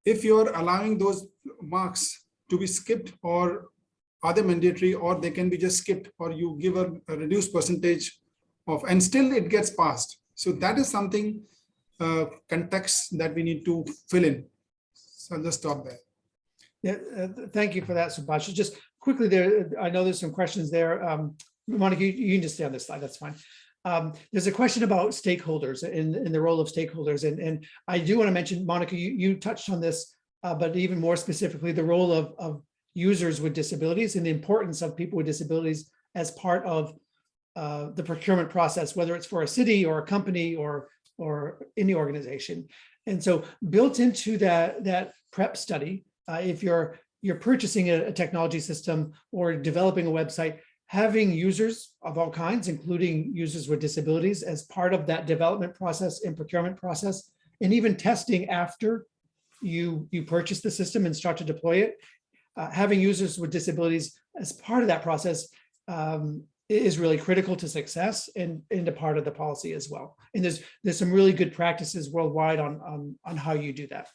if you're allowing those marks to be skipped, or are they mandatory, or they can be just skipped, or you give a reduced percentage of, and still it gets passed. So that is something, context that we need to fill in. So I'll just stop there. Yeah, thank you for that, Subhash. Just quickly there, I know there's some questions there. Monica, you can just stay on this slide, that's fine. There's a question about stakeholders and the role of stakeholders. And I do want to mention, Monica, you touched on this, but even more specifically, the role of users with disabilities and the importance of people with disabilities as part of the procurement process, whether it's for a city or a company or any organization. And so built into that prep study, if you're purchasing a technology system or developing a website, having users of all kinds, including users with disabilities, as part of that development process and procurement process, and even testing after you purchase the system and start to deploy it, having users with disabilities as part of that process is really critical to success and a part of the policy as well. And there's some really good practices worldwide on how you do that.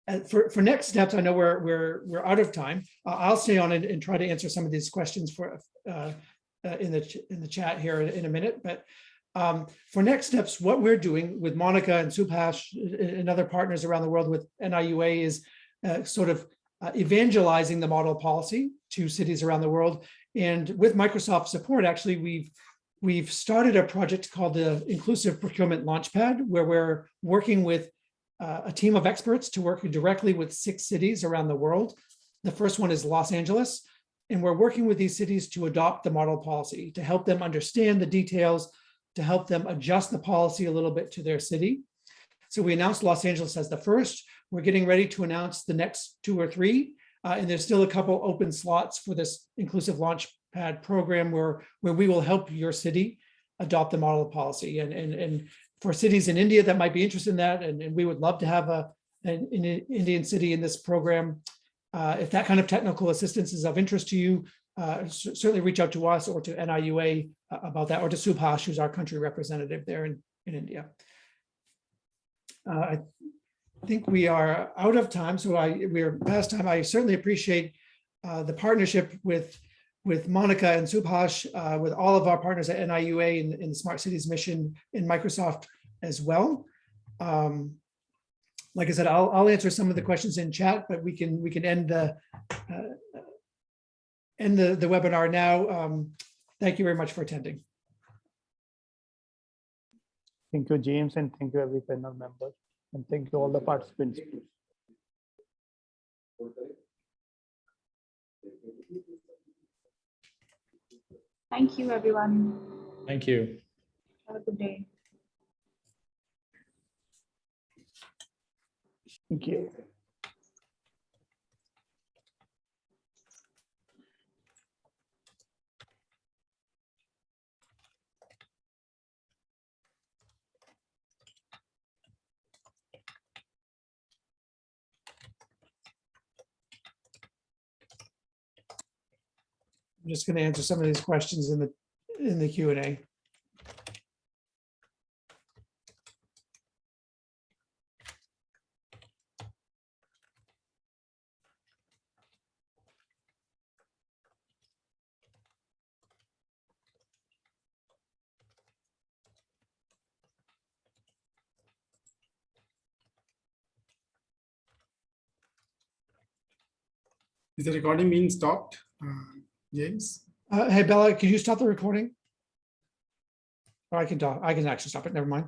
And for next steps, I know we're out of time. I'll stay on and try to answer some of these questions for in the chat here in a minute. But for next steps, what we're doing with Monica and Subhash and other partners around the world with NIUA is sort of evangelizing the model policy to cities around the world. And with Microsoft support, actually, we've started a project called the Inclusive Procurement Launchpad, where we're working with a team of experts to work directly with 6 cities around the world. The first one is Los Angeles, and we're working with these cities to adopt the model policy, to help them understand the details, to help them adjust the policy a little bit to their city. So we announced Los Angeles as the first. We're getting ready to announce the next 2 or 3, and there's still a couple open slots for this Inclusive Launchpad program where we will help your city adopt the model policy. And for cities in India that might be interested in that, and we would love to have an Indian city in this program. If that kind of technical assistance is of interest to you, certainly reach out to us or to NIUA about that, or to Subhash, who's our country representative there in India. I think we are out of time, so we are past time. I certainly appreciate the partnership with Monica and Subhash, with all of our partners at NIUA in the Smart Cities mission in Microsoft as well. Like I said, I'll answer some of the questions in chat, but we can end the webinar now. Thank you very much for attending. Thank you, James, and thank you every panel member, and thank you all the participants. Thank you, everyone. Thank you. Have a good day. Thank you. I'm just going to answer some of these questions in the Q&A. Is the recording being stopped, James? Hey, Bella, could you stop the recording? Or I can talk. I can actually stop it. Never mind.